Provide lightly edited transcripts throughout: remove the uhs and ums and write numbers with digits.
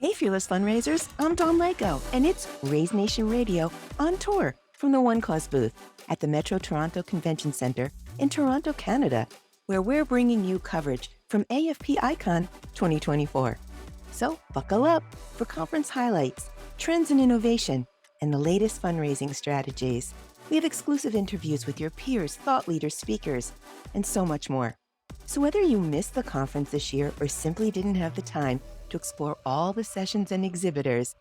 Hey, Fearless Fundraisers, I'm Dawn Lego, and it's Raise Nation Radio on tour from the One Cause booth at the Metro Toronto Convention Centre in Toronto, Canada, where we're bringing you coverage from AFP Icon 2024. So buckle up for conference highlights, trends and innovation, and the latest fundraising strategies. We have exclusive interviews with your peers, thought leaders, speakers, and so much more. So whether you missed the conference this year or simply didn't have the time to explore all the sessions and exhibitors,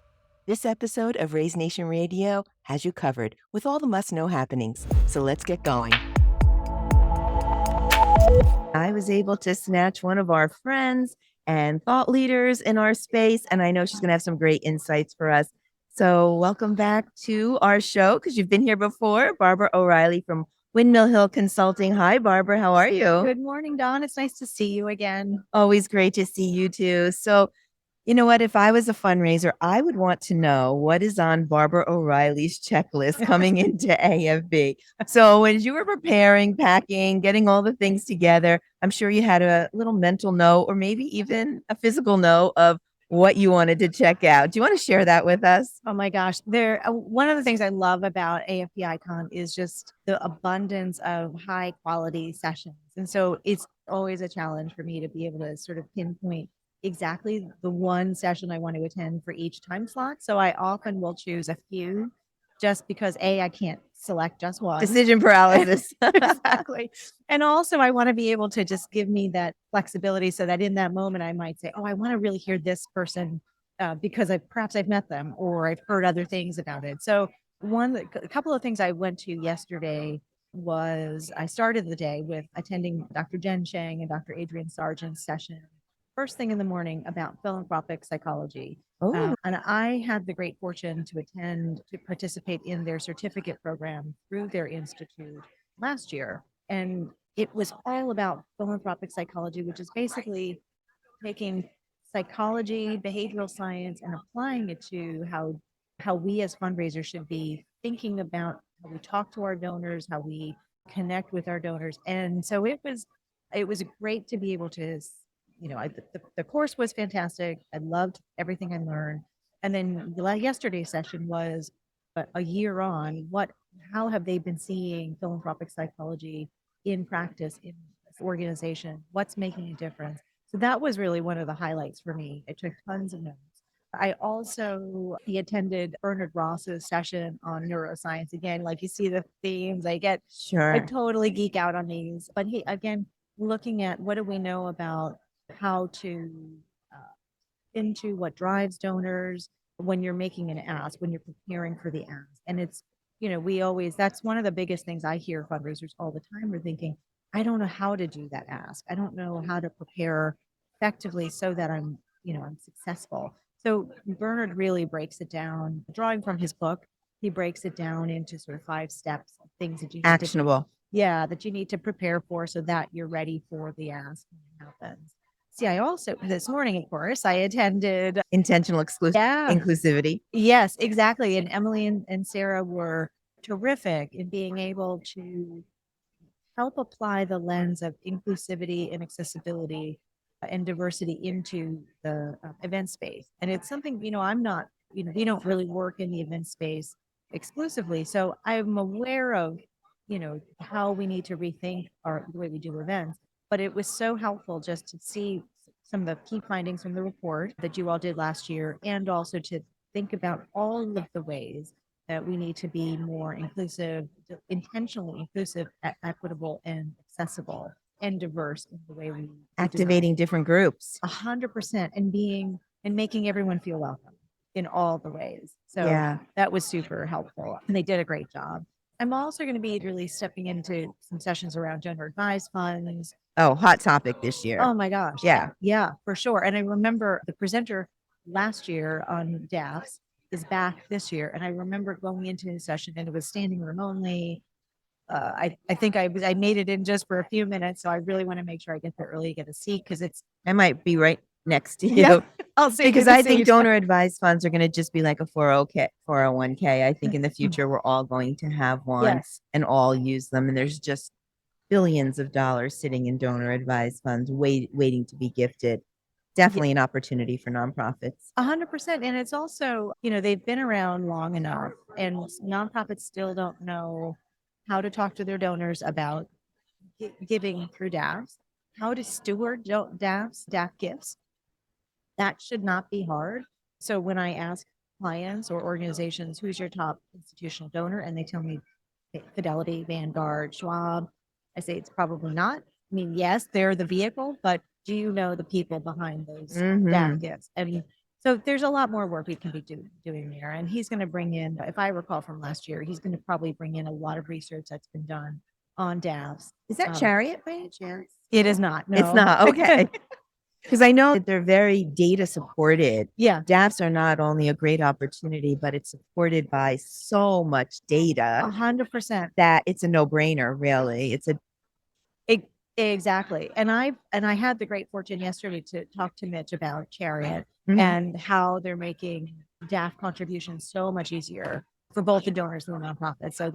this episode of Raise Nation Radio has you covered with all the must-know happenings. So let's get going. I was able to snatch one of our friends and thought leaders in our space, and I know she's going to have some great insights for us. So welcome back to our show, because you've been here before, Barbara O'Reilly from Windmill Hill Consulting. Hi, Barbara. How are you? Good morning, Dawn. It's nice to see you again. Always great to see you too. So, you know what? If I was a fundraiser, I would want to know what is on Barbara O'Reilly's checklist coming into AFB. So when you were preparing, packing, getting all the things together, I'm sure you had a little mental note or maybe even a physical note of what you wanted to check out. Do you want to share that with us? Oh my gosh. One of the things I love about AFP Icon is just the abundance of high quality sessions. And so it's always a challenge for me to be able to sort of pinpoint exactly the one session I want to attend for each time slot. So I often will choose a few just because I can't select just one. Decision paralysis. Exactly. And also I want to be able to just give me that flexibility so that in that moment I might say, oh, I want to really hear this person because perhaps I've met them or I've heard other things about it. So a couple of things I went to yesterday was I started the day with attending Dr. Jen Shang and Dr. Adrian Sargent's session first thing in the morning about philanthropic psychology. And I had the great fortune to participate in their certificate program through their institute last year. And it was all about philanthropic psychology, which is basically taking psychology, behavioral science, and applying it to how we as fundraisers should be thinking about how we talk to our donors, how we connect with our donors. And so it was great to be able to, the course was fantastic. I loved everything I learned. And then yesterday's session was a year on how have they been seeing philanthropic psychology in practice in this organization? What's making a difference? So that was really one of the highlights for me. I took tons of notes. He attended Bernard Ross's session on neuroscience. Again, like you see the themes, I totally geek out on these. But again, looking at what do we know about how to into what drives donors when you're making an ask, when you're preparing for the ask. And it's, that's one of the biggest things I hear fundraisers all the time are thinking, I don't know how to do that ask. I don't know how to prepare effectively so that I'm successful. So Bernard really breaks it down, drawing from his book. He breaks it down into sort of 5 steps of things that you need Actionable. that you need to prepare for so that you're ready for the ask when it happens. See, I also, this morning, of course, I attended Intentional inclusivity. Yes, exactly. And Emily and Sarah were terrific in being able to help apply the lens of inclusivity and accessibility and diversity into the event space. And it's something, I'm not, we don't really work in the event space exclusively. So I'm aware of, how we need to rethink the way we do events. But it was so helpful just to see some of the key findings from the report that you all did last year, and also to think about all of the ways that we need to be more inclusive, intentionally inclusive, equitable, and accessible and diverse in the way we activating different groups. 100%, and making everyone feel welcome in all the ways. So that was super helpful, and they did a great job. I'm also going to be really stepping into some sessions around donor advised funds. Oh, hot topic this year. Oh my gosh. Yeah, for sure. And I remember the presenter last year on DAFs is back this year. And I remember going into his session and it was standing room only. I think I made it in just for a few minutes. So I really want to make sure I get there early, get a seat, because I might be right next to you. Yeah, I'll see. Because I think donor advised funds are going to just be like a 401k. I think in the future, we're all going to have one and all use them. And there's just billions of dollars sitting in donor advised funds waiting to be gifted. definitely an opportunity for nonprofits. 100%. And it's also, they've been around long enough, and nonprofits still don't know how to talk to their donors about giving through DAFs, how to steward DAF gifts. That should not be hard. So when I ask clients or organizations, who's your top institutional donor, and they tell me Fidelity, Vanguard, Schwab, I say it's probably not. I mean, yes, they're the vehicle, but do you know the people behind those DAF gifts? And so there's a lot more work we can be doing there. And he's going to bring in, if I recall from last year, he's going to probably bring in a lot of research that's been done on DAFs. Is that Chariot by any chance? It is not. No. It's not. Okay. Because I know that they're very data supported. Yeah. DAFs are not only a great opportunity, but it's supported by so much data 100%. that it's a no-brainer, really. Exactly. And I had the great fortune yesterday to talk to Mitch about Chariot and how they're making DAF contributions so much easier for both the donors and the nonprofits. So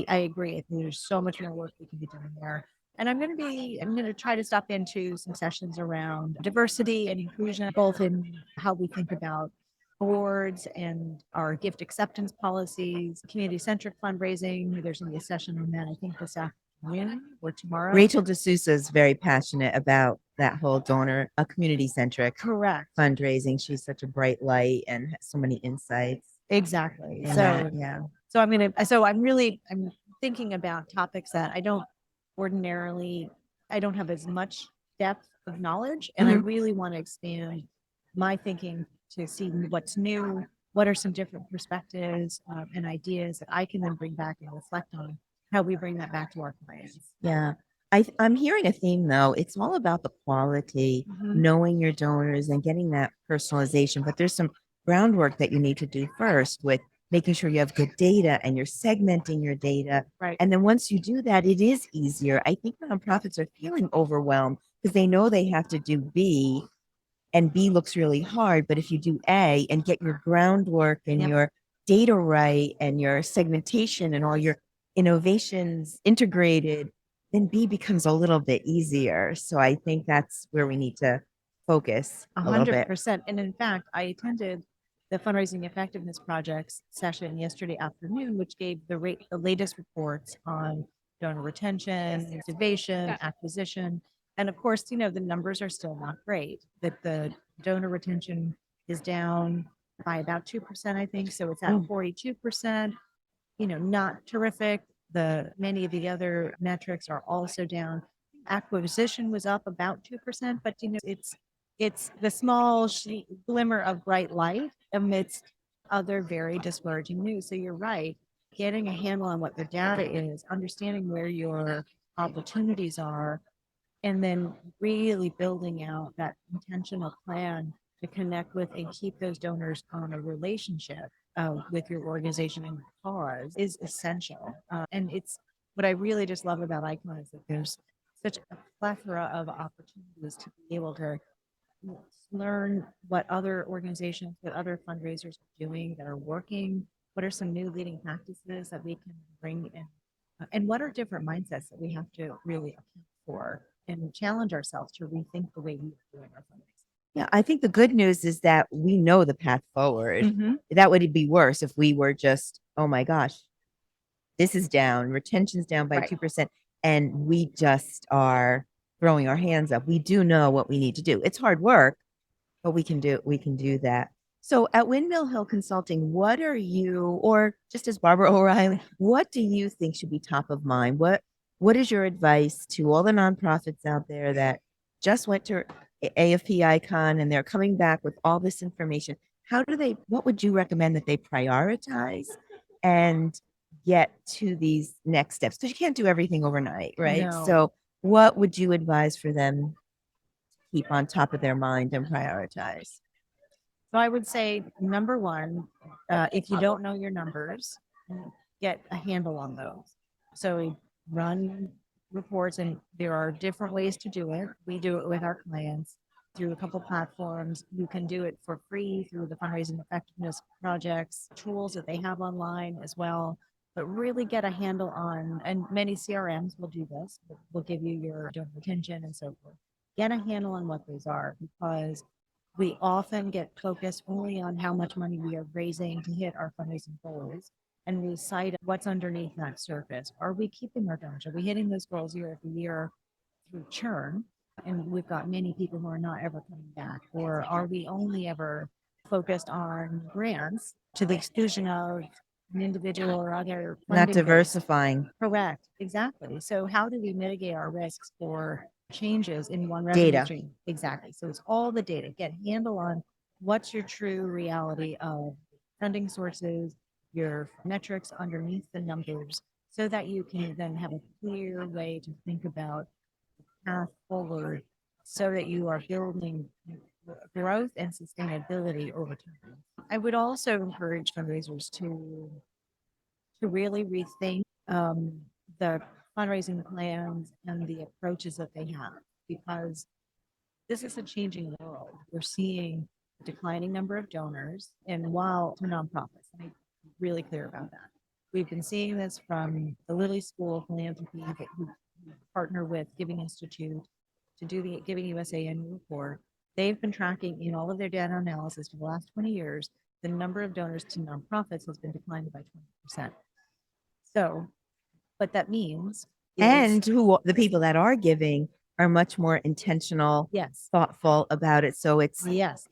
I agree. There's so much more work we can be doing there. And I'm going to try to stop into some sessions around diversity and inclusion, both in how we think about boards and our gift acceptance policies, community-centric fundraising. There's going to be a session on that, I think, this afternoon or tomorrow. Rachel D'Souza is very passionate about that whole donor, a community-centric correct fundraising. She's such a bright light and has so many insights. Exactly. And so yeah. So I'm thinking about topics that I don't have as much depth of knowledge, and I really want to expand my thinking to see what's new, what are some different perspectives and ideas that I can then bring back and reflect on how we bring that back to our clients. Yeah. I'm hearing a theme though. It's all about the quality, knowing your donors and getting that personalization, but there's some groundwork that you need to do first with making sure you have good data and you're segmenting your data. Right. And then once you do that, it is easier. I think nonprofits are feeling overwhelmed because they know they have to do B, and B looks really hard. But if you do A and get your groundwork and your data right and your segmentation and all your innovations integrated, then B becomes a little bit easier. So I think that's where we need to focus 100%. And in fact, I attended the Fundraising Effectiveness Project's session yesterday afternoon, which gave the latest reports on donor retention, activation, acquisition. And of course, the numbers are still not great. That the donor retention is down by about 2%, I think. So it's at 42%, not terrific. Many of the other metrics are also down. Acquisition was up about 2%, but it's the small glimmer of bright light amidst other very discouraging news. So you're right. Getting a handle on what the data is, understanding where your opportunities are, and then really building out that intentional plan to connect with and keep those donors on a relationship with your organization and cause is essential. And it's what I really just love about Icon is that there's such a plethora of opportunities to be able to learn what other organizations, what other fundraisers are doing that are working, what are some new leading practices that we can bring in, and what are different mindsets that we have to really account for and challenge ourselves to rethink the way we are doing our fundraising. Yeah, I think the good news is that we know the path forward. That would be worse if we were just, oh my gosh, this is down, retention's down by 2%, and we just are throwing our hands up. We do know what we need to do. It's hard work, but we can do that. So at Windmill Hill Consulting, what are you, or just as Barbara O'Reilly, what do you think should be top of mind? What is your advice to all the nonprofits out there that just went to AFP Icon and they're coming back with all this information? What would you recommend that they prioritize and get to these next steps? Because you can't do everything overnight, right? No. So what would you advise for them to keep on top of their mind and prioritize? So I would say, number one, if you don't know your numbers, get a handle on those. So run reports, and there are different ways to do it. We do it with our clients through a couple platforms. You can do it for free through the Fundraising Effectiveness Projects tools that they have online as well. But really get a handle on, and many CRMs will do this, will give you your donor retention and so forth. Get a handle on what those are, because We often get focused only on how much money we are raising to hit our fundraising goals, and we cite what's underneath that surface. Are we keeping our donors? Are we hitting those goals year after year through churn? And we've got many people who are not ever coming back. Or are we only ever focused on grants to the exclusion of an individual or other Not funding base? diversifying. Correct. Exactly. So how do we mitigate our risks for changes in one revenue Data. stream? Exactly. So it's all the data. Get a handle on what's your true reality of funding sources, your metrics underneath the numbers, so that you can then have a clear way to think about the path forward so that you are building growth and sustainability over time. I would also encourage fundraisers to really rethink the fundraising plans and the approaches that they have, because this is a changing world. We're seeing a declining number of donors, and while to nonprofits, I'm really clear about that. We've been seeing this from the Lilly School of Philanthropy that who partner with Giving Institute to do the Giving USA annual report. They've been tracking in all of their data analysis for the last 20 years, the number of donors to nonprofits has been declining by 20%. So what that means is, And the people that are giving are much more intentional, yes, thoughtful about it. So it's yes,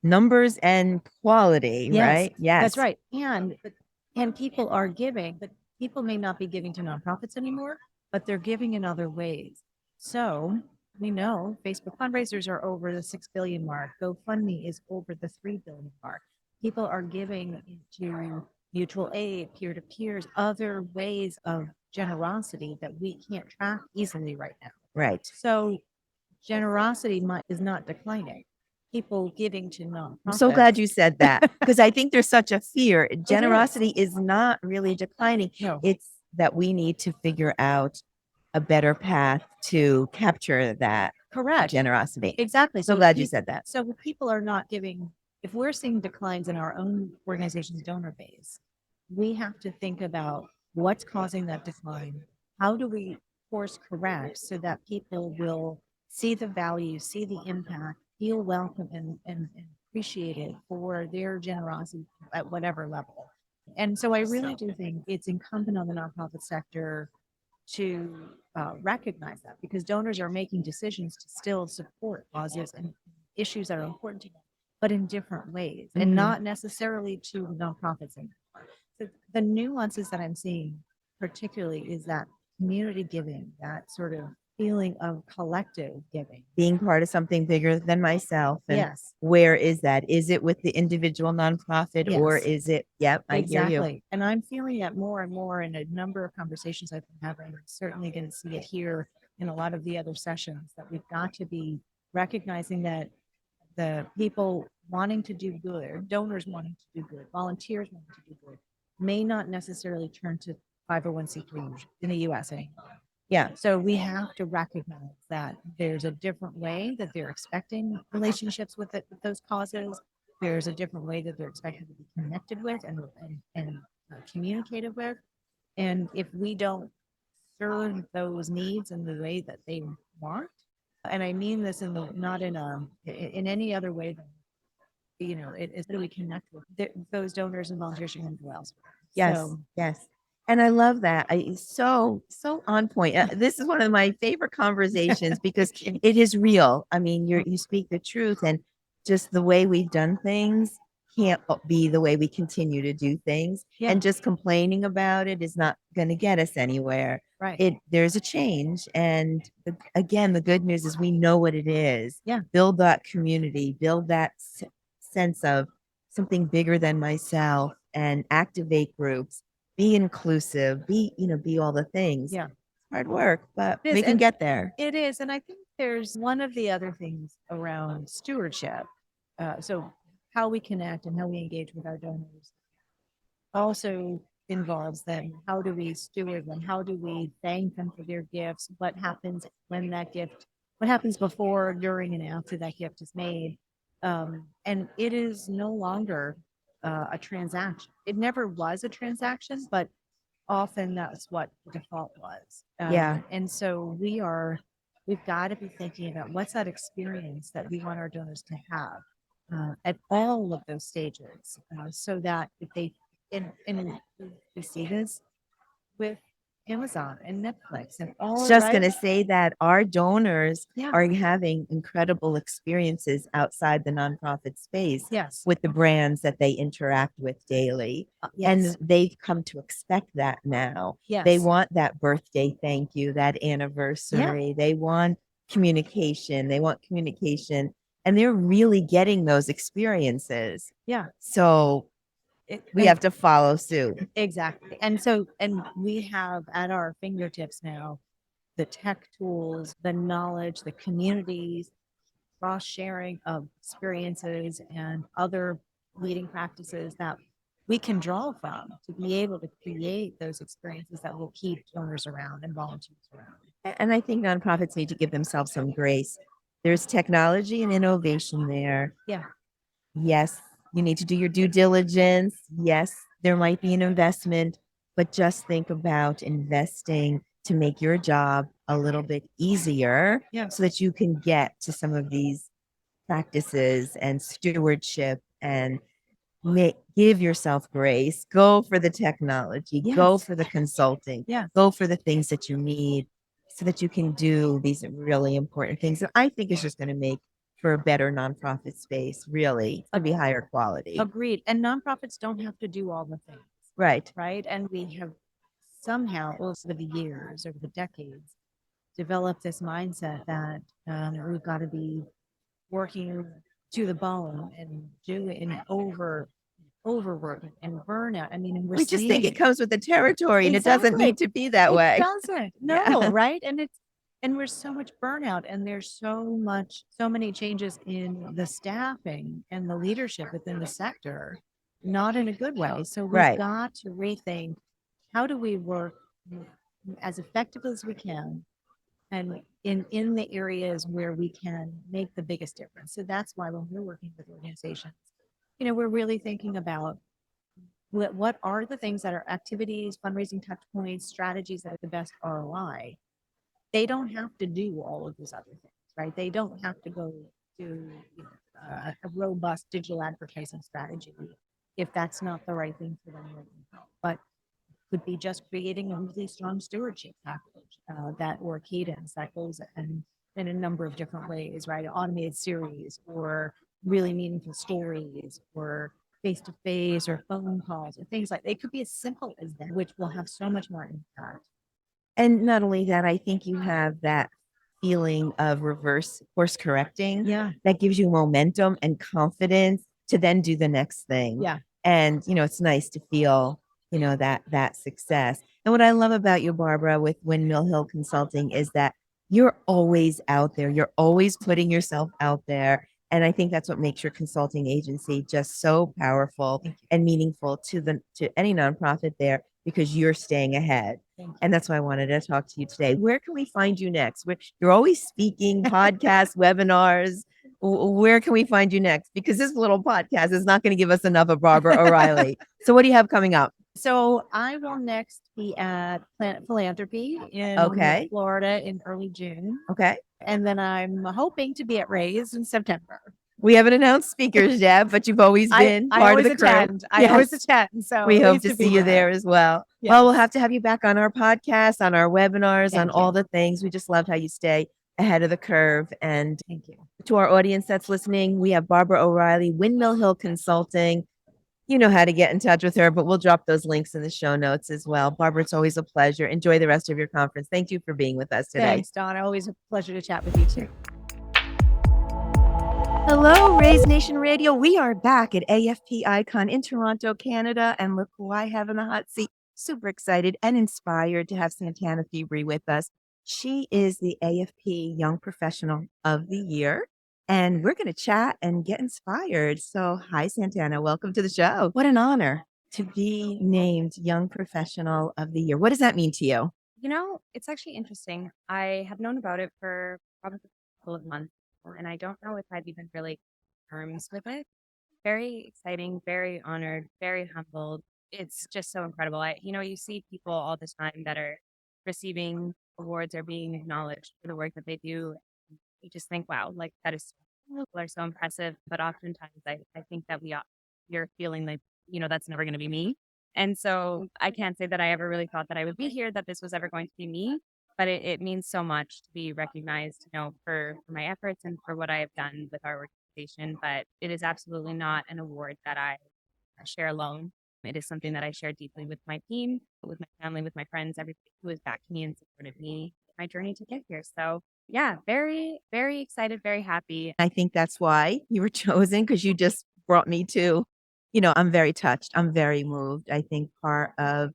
numbers and quality, yes, right? Yes. that's right. And people are giving, but people may not be giving to nonprofits anymore, but they're giving in other ways. So we know Facebook fundraisers are over the 6 billion mark. GoFundMe is over the 3 billion mark. People are giving to mutual aid, peer to peers, other ways of generosity that we can't track easily right now. Right. So generosity is not declining. People giving to nonprofits. I'm so glad you said that, because I think there's such a fear. Generosity is not really declining. No. It's that we need to figure out a better path to capture that Correct. generosity. Exactly. So glad you said that. So if people are not giving, if we're seeing declines in our own organization's donor base, we have to think about what's causing that decline. How do we course correct so that people will see the value, see the impact, feel welcome and appreciated for their generosity at whatever level. And so I really do think it's incumbent on the nonprofit sector to recognize that, because donors are making decisions to still support causes and issues that are important to them, but in different ways and not necessarily to nonprofits anymore. So the nuances that I'm seeing particularly is that community giving, that sort of feeling of collective giving. Being part of something bigger than myself. And yes. Where is that? Is it with the individual nonprofit or Yes. is it? Yep, I hear you. Exactly. And I'm feeling that more and more in a number of conversations I've been having. I'm certainly going to see it here in a lot of the other sessions, that we've got to be recognizing that the people wanting to do good, donors wanting to do good, volunteers wanting to do good, may not necessarily turn to 501c3 in the US anymore. Yeah. So we have to recognize that there's a different way that they're expecting relationships with those causes. There's a different way that they're expected to be connected with and communicated with. And if we don't serve those needs in the way that they want, and I mean this in the not in any other way than, it is that we connect with those donors and volunteers who go elsewhere. Yes. So, yes. And I love that. So on point. This is one of my favorite conversations because it is real. I mean, you speak the truth, and just the way we've done things can't be the way we continue to do things. Yeah. And just complaining about it is not going to get us anywhere. Right. There's a change. And again, the good news is we know what it is. Yeah. Build that community, build that sense of something bigger than myself, and activate groups, be inclusive, be all the things. Yeah. It's hard work, but It is, we can and get there. It is. And I think there's one of the other things around stewardship. So how we connect and how we engage with our donors also involves then how do we steward them? How do we thank them for their gifts? What happens when that gift, what happens before, during, and after that gift is made? And it is no longer a transaction. It never was a transaction, but often that's what the default was. Yeah. And so we are we've got to be thinking about what's that experience that we want our donors to have at all of those stages, so that if they and we see this with Amazon and Netflix and all, Just going right? to say that our donors Yeah. are having incredible experiences outside the nonprofit space Yes. with the brands that they interact with daily. Yes. And they've come to expect that now. Yes. They want that birthday thank you, that anniversary. They want communication. They want communication. And they're really getting those experiences. Yeah. So we have to follow suit. Exactly. And so, and we have at our fingertips now the tech tools, the knowledge, the communities, cross sharing of experiences and other leading practices that we can draw from to be able to create those experiences that will keep donors around and volunteers around. And I think nonprofits need to give themselves some grace. There's technology and innovation there. Yeah. Yes, you need to do your due diligence. Yes, there might be an investment, but just think about investing to make your job a little bit easier so that you can get to some of these practices and stewardship and give yourself grace. Go for the technology, go for the consulting, go for the things that you need so that you can do these really important things that I think is just going to make for a better nonprofit space, really. It's going to be higher quality. Agreed. And nonprofits don't have to do all the things. Right. Right. And we have somehow over the years, over the decades, developed this mindset that we've got to be working to the bone and doing overwork and burnout. I mean, and We just think it comes with the territory and it doesn't need to be that way. It doesn't. No, right? And we're so much burnout and there's so many changes in the staffing and the leadership within the sector, not in a good way. So we've got to rethink, how do we work as effectively as we can and in the areas where we can make the biggest difference. So that's why when we're working with organizations, we're really thinking about what are the things that are activities, fundraising touch points, strategies that are the best ROI. They don't have to do all of those other things, right? They don't have to go to a robust digital advertising strategy if that's not the right thing for them right now. But could be just creating a really strong stewardship package that or cadence that goes in a number of different ways, right? Automated series or really meaningful stories or face-to-face or phone calls or things like that. It could be as simple as that, which will have so much more impact. And not only that, I think you have that feeling of reverse course correcting. Yeah. That gives you momentum and confidence to then do the next thing. Yeah. And, it's nice to feel, that success. And what I love about you, Barbara, with Windmill Hill Consulting is that you're always out there. You're always putting yourself out there. And I think that's what makes your consulting agency just so powerful and meaningful to any nonprofit there, because you're staying ahead. And that's why I wanted to talk to you today. Where can we find you next? You're always speaking, podcasts, webinars. Where can we find you next? Because this little podcast is not going to give us enough of Barbara O'Reilly. So what do you have coming up? So I will next be at Planet Philanthropy in Florida in early June. Okay. And then I'm hoping to be at Raise in September. We haven't announced speakers yet, but you've always been part of the crew. I always attend. So we hope to see you there as well. Yes. Well, we'll have to have you back on our podcast, on our webinars, on all the things. We just loved how you stay ahead of the curve. And thank you to our audience that's listening. We have Barbara O'Reilly, Windmill Hill Consulting. You know how to get in touch with her, but we'll drop those links in the show notes as well. Barbara, it's always a pleasure. Enjoy the rest of your conference. Thank you for being with us today. Thanks, Dawn. Always a pleasure to chat with you too. Hello, Raise Nation Radio. We are back at AFP Icon in Toronto, Canada. And look who I have in the hot seat. Super excited and inspired to have Santana Febri with us. She is the AFP Young Professional of the Year. And we're going to chat and get inspired. So, hi, Santana. Welcome to the show. What an honor to be named Young Professional of the Year. What does that mean to you? It's actually interesting. I have known about it for probably a couple of months, and I don't know if I've even really terms with it. Very exciting, very honored, very humbled. It's just so incredible. You see people all the time that are receiving awards are being acknowledged for the work that they do. You just think, wow, like that is people are so impressive. But oftentimes I think that you're feeling like, that's never going to be me. And so I can't say that I ever really thought that I would be here, that this was ever going to be me. But it means so much to be recognized, for my efforts and for what I have done with our organization. But it is absolutely not an award that I share alone. It is something that I share deeply with my team, with my family, with my friends, everybody who has backed me and supported me in my journey to get here. So yeah, very, very excited, very happy. I think that's why you were chosen, because you just brought me to, I'm very touched. I'm very moved. I think part of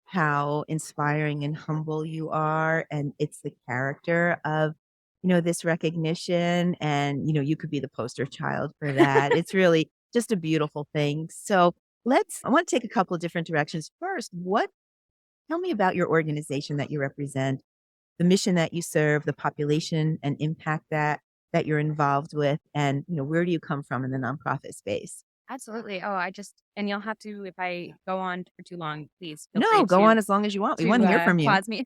how inspiring and humble you are, and it's the character of, this recognition. And, you could be the poster child for that. It's really just a beautiful thing. So I want to take a couple of different directions. First, tell me about your organization that you represent, the mission that you serve, the population and impact that you're involved with, and where do you come from in the nonprofit space? Absolutely. Oh, and you'll have to, if I go on for too long, please feel No, free go on as long as you want. We want to hear from you. pause me.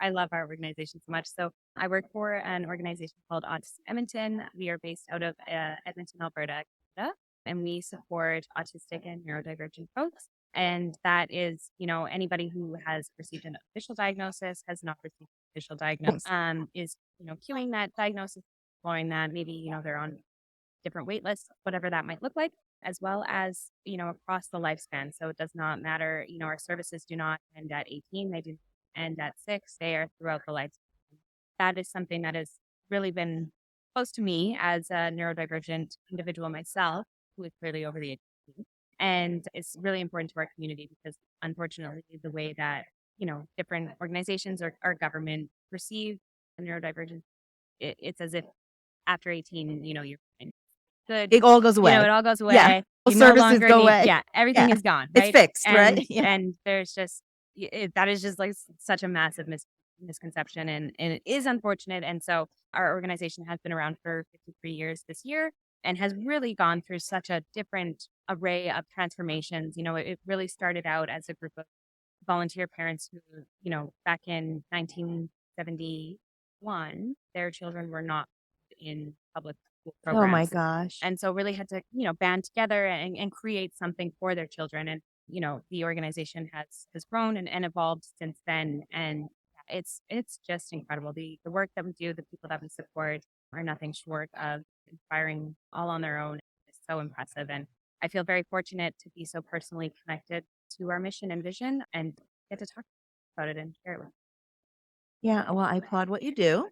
I love our organization so much. So I work for an organization called Autism Edmonton. We are based out of Edmonton, Alberta, Canada, and we support autistic and neurodivergent folks. And that is, anybody who has received an official diagnosis, has not received an official diagnosis, is, queuing that diagnosis, exploring that. Maybe, they're on different wait lists, whatever that might look like, as well as, across the lifespan. So it does not matter, our services do not end at 18, they do end at 6, they are throughout the lifespan. That is something that has really been close to me as a neurodivergent individual myself, who is clearly over the age of 18. And it's really important to our community because unfortunately the way that, different organizations or our government perceive neurodivergence, it's as if after 18, you're fine. Good. It all goes away. It all goes away. Yeah. You no Services longer go need, away. yeah, everything Yeah. is gone, It's right? fixed, And, right? Yeah. and there's just, that is just like such a massive misconception, and it is unfortunate. And so our organization has been around for 53 years this year and has really gone through such a different array of transformations. It really started out as a group of volunteer parents who, back in 1971, their children were not in public school programs. Oh my gosh. And so really had to, band together and create something for their children. And, the organization has grown and evolved since then. And it's just incredible. The work that we do, the people that we support are nothing short of inspiring all on their own. It's so impressive. And I feel very fortunate to be so personally connected to our mission and vision and get to talk about it and share it with. Yeah, well, I applaud what you do.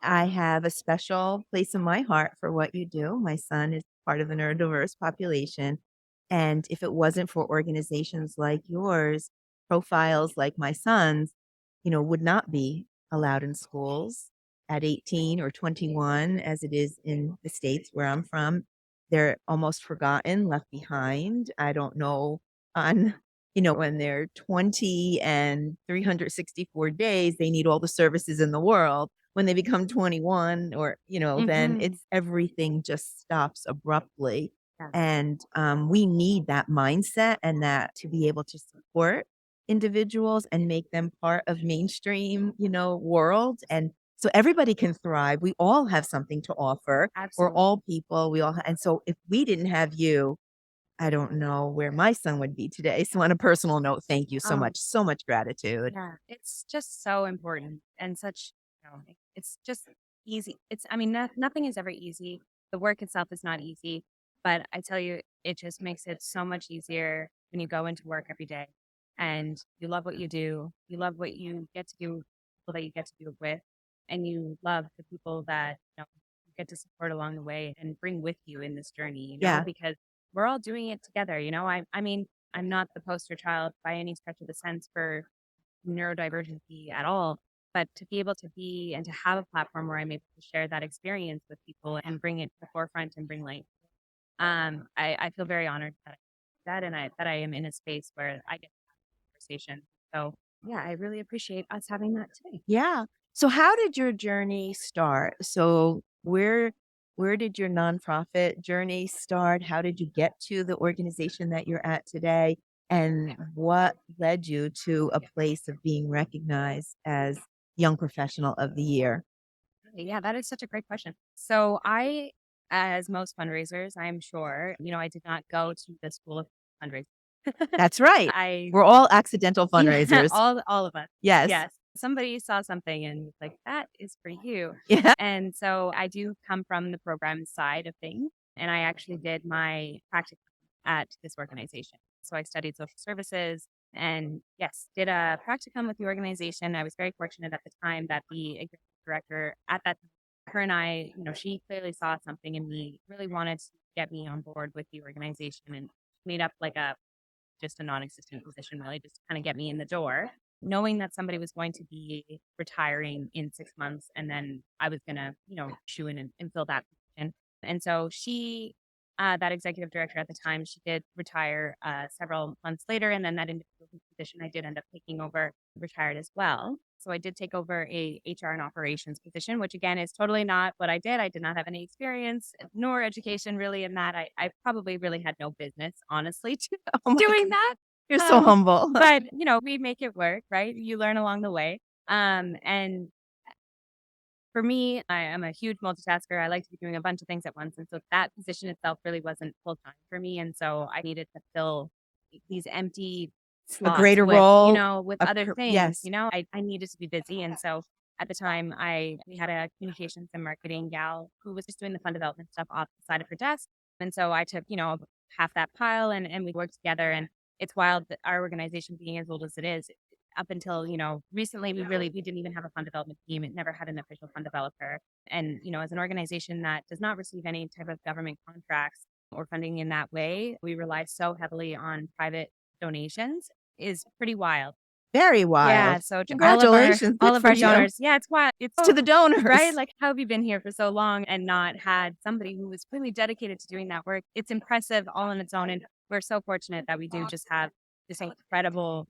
I have a special place in my heart for what you do. My son is part of the neurodiverse population. And if it wasn't for organizations like yours, profiles like my son's, would not be allowed in schools at 18 or 21, as it is in the States where I'm from. They're almost forgotten, left behind. I don't know on, when they're 20 and 364 days, they need all the services in the world. When they become 21 or, then it's everything just stops abruptly. Yeah. And we need that mindset and that to be able to support individuals and make them part of mainstream, world. And so everybody can thrive. We all have something to offer. Absolutely. We're all people. And so if we didn't have you, I don't know where my son would be today. So on a personal note, thank you so much gratitude. Yeah, it's just so important and such, it's just easy. Nothing is ever easy. The work itself is not easy, but I tell you, it just makes it so much easier when you go into work every day and you love what you do. You love what you get to do, with people that you get to do it with, and you love the people that, you get to support along the way and bring with you in this journey, Yeah. because we're all doing it together. I'm not the poster child by any stretch of the sense for neurodivergency at all, but to be able to be and to have a platform where I'm able to share that experience with people and bring it to the forefront and bring light. I feel very honored that I am in a space where I get to have a conversation. So yeah, I really appreciate us having that today. Yeah. So how did your journey start? So where did your nonprofit journey start? How did you get to the organization that you're at today? And what led you to a place of being recognized as Young Professional of the Year? Yeah, that is such a great question. So I, as most fundraisers, I'm sure, I did not go to the school of fundraising. That's right. I We're all accidental Yeah, fundraisers. all of us. Yes. Yes. Somebody saw something and was like, that is for you. Yeah. And so I do come from the program side of things. And I actually did my practicum at this organization. So I studied social services and yes, did a practicum with the organization. I was very fortunate at the time that the executive director at that time, her and I, she clearly saw something in me, really wanted to get me on board with the organization and made up like just a non-existent position, really, just to kind of get me in the door, knowing that somebody was going to be retiring in 6 months, and then I was going to, shoe in and fill that position. And so she, that executive director at the time, she did retire several months later, and then that individual position I did end up taking over retired as well. So I did take over a HR and operations position, which again is totally not what I did. I did not have any experience nor education really in that. I probably really had no business, honestly, Oh my doing God. that. You're so humble. But we make it work, right? You learn along the way. And for me, I am a huge multitasker. I like to be doing a bunch of things at once. And so that position itself really wasn't full time for me. And so I needed to fill these empty A slots greater with, role. with a other cur- things. Yes. I needed to be busy. And so at the time we had a communications and marketing gal who was just doing the fund development stuff off the side of her desk. And so I took, half that pile and we worked together. And it's wild that our organization being as old as it is, up until, recently, we didn't even have a fund development team. It never had an official fund developer. And, as an organization that does not receive any type of government contracts or funding in that way, we rely so heavily on private donations is pretty wild. Very Yeah. wild. So Congratulations. all Good of for our you. donors. Yeah, it's wild. It's To the donors. right. Like, how have you been here for so long and not had somebody who was really dedicated to doing that work? It's impressive all on its own. And we're so fortunate that we do just have this incredible,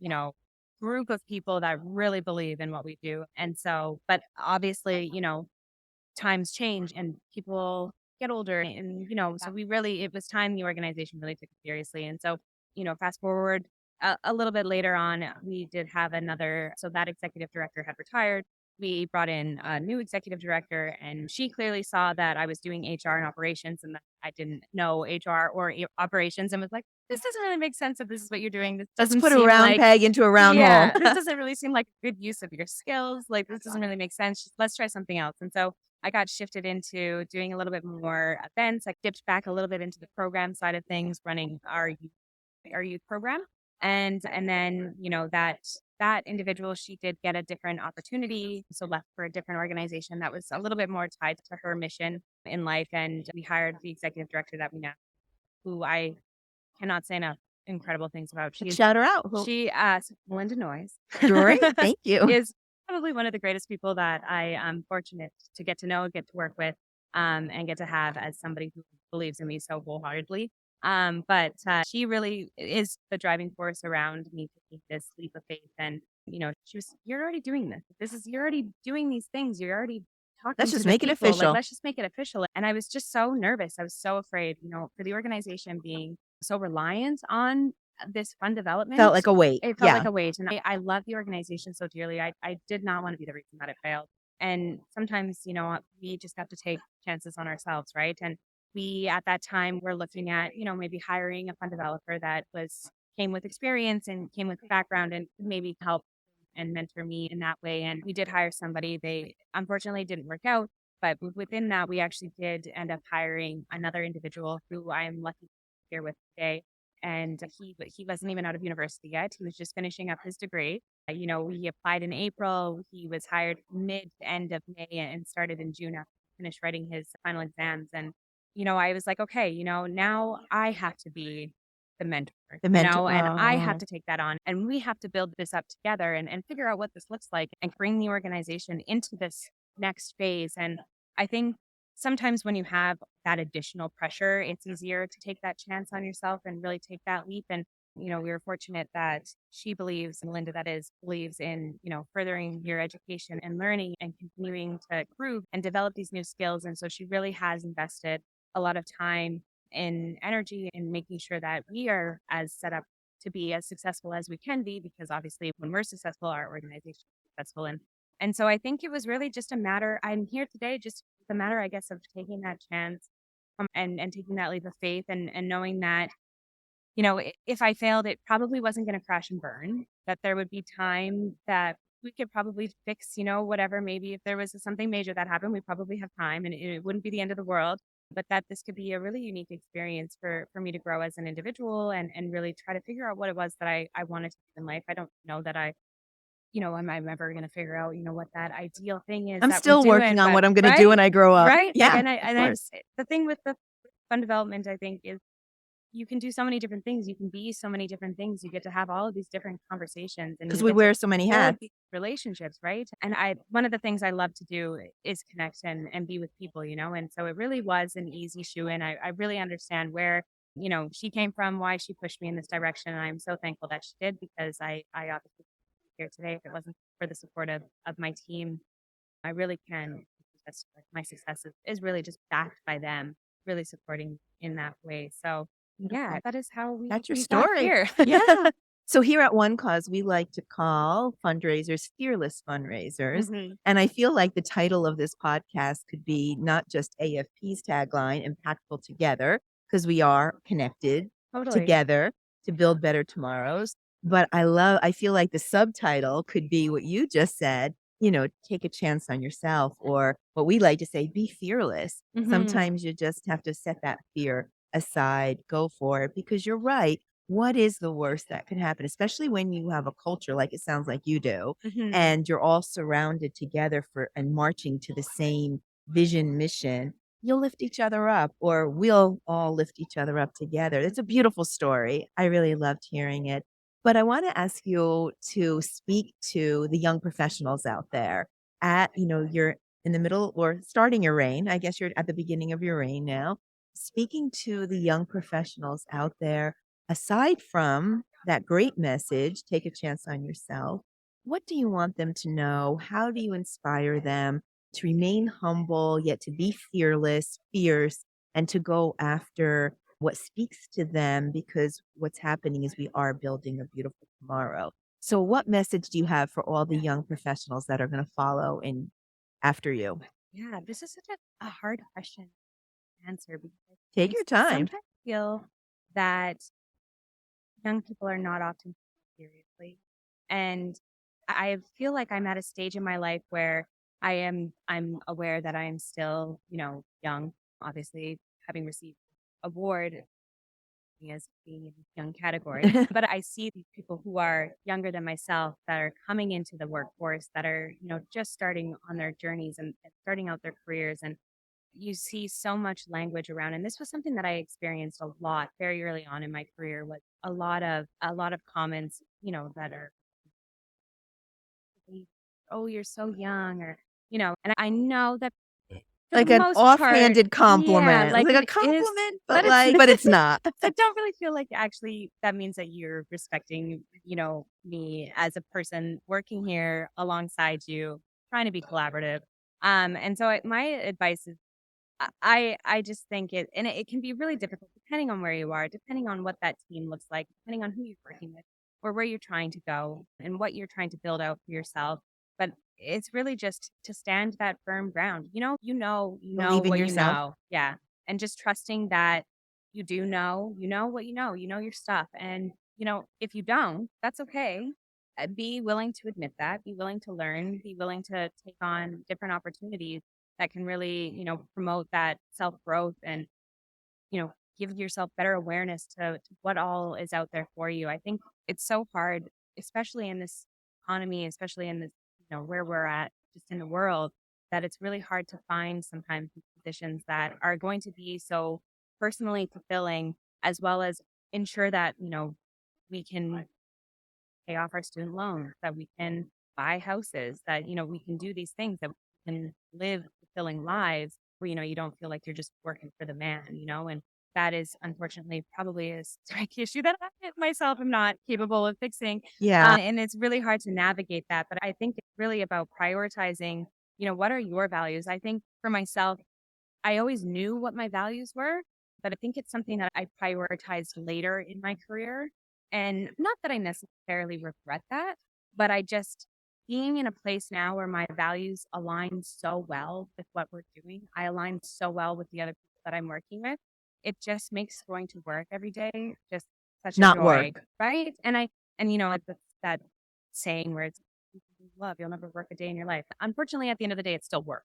group of people that really believe in what we do. And so, but obviously, times change and people get older and, so it was time the organization really took it seriously. And so, fast forward a little bit later on, we did have so that executive director had retired. We brought in a new executive director and she clearly saw that I was doing HR and operations and that I didn't know HR or operations and was like, this doesn't really make sense if this is what you're doing. This Let's doesn't put a seem round like peg into a round yeah, hole. this doesn't really seem like a good use of your skills. Like, this doesn't really make sense. Let's try something else. And so I got shifted into doing a little bit more events. I dipped back a little bit into the program side of things, running our youth program. And then, that individual, she did get a different opportunity. So left for a different organization that was a little bit more tied to her mission in life. And we hired the executive director that we now, who I cannot say enough incredible things about. Shout her out. She, Melinda Noyes, Great. Thank you. is probably one of the greatest people that I am fortunate to get to know, get to work with, and get to have as somebody who believes in me so wholeheartedly. But she really is the driving force around me taking this leap of faith. And, she was, you're already doing this. You're already doing these things. You're already talking Let's to just the make it people. Like, official. let's just make it official. And I was just so nervous. I was so afraid, for the organization being so reliant on this fund development. Felt like a weight. It felt Yeah. like a weight. And I love the organization so dearly. I did not want to be the reason that it failed. And sometimes, we just have to take chances on ourselves, right? And we, at that time, were looking at, maybe hiring a fund developer that came with experience and came with background and could maybe help and mentor me in that way. And we did hire somebody. They unfortunately didn't work out. But within that, we actually did end up hiring another individual who I'm lucky to be here with today. And he wasn't even out of university yet. He was just finishing up his degree. He applied in April. He was hired end of May and started in June after he finished writing his final exams. And, I was like, okay, now I have to be the mentor, The mentor. and I Oh. have to take that on and we have to build this up together and figure out what this looks like and bring the organization into this next phase. And I think sometimes when you have that additional pressure, it's easier to take that chance on yourself and really take that leap. And, we were fortunate that she believes, and Linda that is, believes in, furthering your education and learning and continuing to improve and develop these new skills. And so she really has invested a lot of time and energy in making sure that we are as set up to be as successful as we can be, because obviously when we're successful, our organization is successful. And And so I think it was really just a matter, I'm here today, just the matter, I guess, of taking that chance, and taking that leap of faith, and knowing that, if I failed, it probably wasn't going to crash and burn, that there would be time that we could probably fix, whatever, maybe if there was something major that happened, we probably have time and it wouldn't be the end of the world, but that this could be a really unique experience for me to grow as an individual, and really try to figure out what it was that I wanted to do in life. I don't know that am I ever going to figure out, what that ideal thing is I'm that still we're working doing, on what but I'm going to do right, when I grow up. right. Yeah, And of I course. just, the thing with the fund development, I think, is you can do so many different things. You can be so many different things. You get to have all of these different conversations, and Because you we get to wear so many build hats. these relationships, right? And one of the things I love to do is connect and be with people, and so it really was an easy shoe in. I really understand where, she came from, why she pushed me in this direction. And I'm so thankful that she did, because I obviously couldn't be here today if it wasn't for the support of my team. I really can. My success is really just backed by them, really supporting in that way. So yeah, that is how That's your we got story. here. Yeah. So here at One Cause, we like to call fundraisers fearless fundraisers. Mhm. And I feel like the title of this podcast could be not just AFP's tagline, impactful together, because we are connected Totally. together to build better tomorrows. But I feel like the subtitle could be what you just said, take a chance on yourself, or what we like to say, be fearless. Mhm. Sometimes you just have to set that fear aside, go for it, because you're right. What is the worst that could happen, especially when you have a culture like it sounds like you do, Mhm. and you're all surrounded together and marching to the same vision, mission? You'll lift each other up, or we'll all lift each other up together. It's a beautiful story. I really loved hearing it. But I want to ask you to speak to the young professionals out there. You're in the middle or starting your reign. I guess you're at the beginning of your reign now. Speaking to the young professionals out there, aside from that great message, take a chance on yourself, what do you want them to know? How do you inspire them to remain humble, yet to be fearless, fierce, and to go after what speaks to them? Because what's happening is we are building a beautiful tomorrow. So, what message do you have for all the young professionals that are going to follow in after you? Yeah, this is such a hard question to answer, because Take I your time. sometimes feel that young people are not often taken seriously. And I feel like I'm at a stage in my life where I'm aware that I am still, young, obviously having received award as being in the young category. But I see these people who are younger than myself that are coming into the workforce, that are, just starting on their journeys and starting out their careers. And you see so much language around, and this was something that I experienced a lot very early on in my career, was a lot of comments, that are, oh, you're so young, or, and I know that for Like the an most part, offhanded yeah, compliment. like Like a it is, compliment, but but it's not. I don't really feel like actually that means that you're respecting, me as a person working here alongside you, trying to be collaborative. And so my advice is, I just think it can be really difficult depending on where you are, depending on what that team looks like, depending on who you're working with, or where you're trying to go and what you're trying to build out for yourself. But it's really just to stand that firm ground. Believe in what you yourself. know. Yeah. And just trusting that you do know, what you know your stuff. And, if you don't, that's okay. Be willing to admit that, be willing to learn, be willing to take on different opportunities that can really, promote that self growth, and, give yourself better awareness to what all is out there for you. I think it's so hard, especially in this economy, especially in this, where we're at just in the world, that it's really hard to find sometimes these positions that are going to be so personally fulfilling, as well as ensure that, we can pay off our student loans, that we can buy houses, that, we can do these things, that we can live fulfilling lives where, you don't feel like you're just working for the man, and that is unfortunately probably a strike issue that I myself am not capable of fixing. Yeah. And it's really hard to navigate that. But I think it's really about prioritizing, what are your values? I think for myself, I always knew what my values were, but I think it's something that I prioritized later in my career. And not that I necessarily regret that, but I just being in a place now where my values align so well with what we're doing, I align so well with the other people that I'm working with. It just makes going to work every day just such a Not joy, work. right? And like that saying where it's love, you'll never work a day in your life. Unfortunately, at the end of the day, it's still work.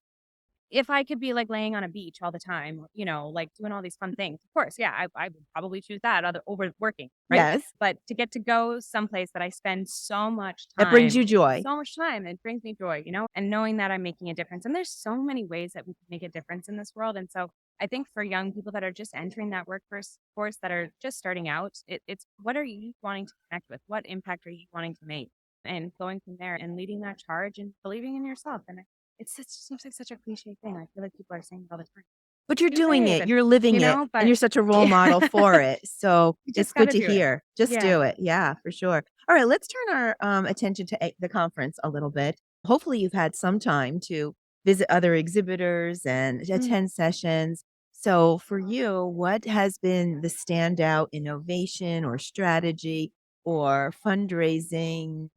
If I could be like laying on a beach all the time, like doing all these fun things, of course, yeah, I would probably choose that over working, right? Yes. But to get to go someplace that I spend That brings you joy. so much time, it brings me joy, and knowing that I'm making a difference. And there's so many ways that we can make a difference in this world. And so I think for young people that are just entering that workforce that are just starting out, it's what are you wanting to connect with? What impact are you wanting to make? And going from there and leading that charge and believing in yourself. And seems like such a cliche thing. I feel like people are saying it all the time. But you're You doing say it, but you're living it, and but you're such a role model for it. So you it's just good gotta to do it. hear. Just Yeah. do it. Yeah, for sure. All right, let's turn our attention to the conference a little bit. Hopefully, you've had some time to visit other exhibitors and attend sessions. So, for you, what has been the standout innovation or strategy or fundraising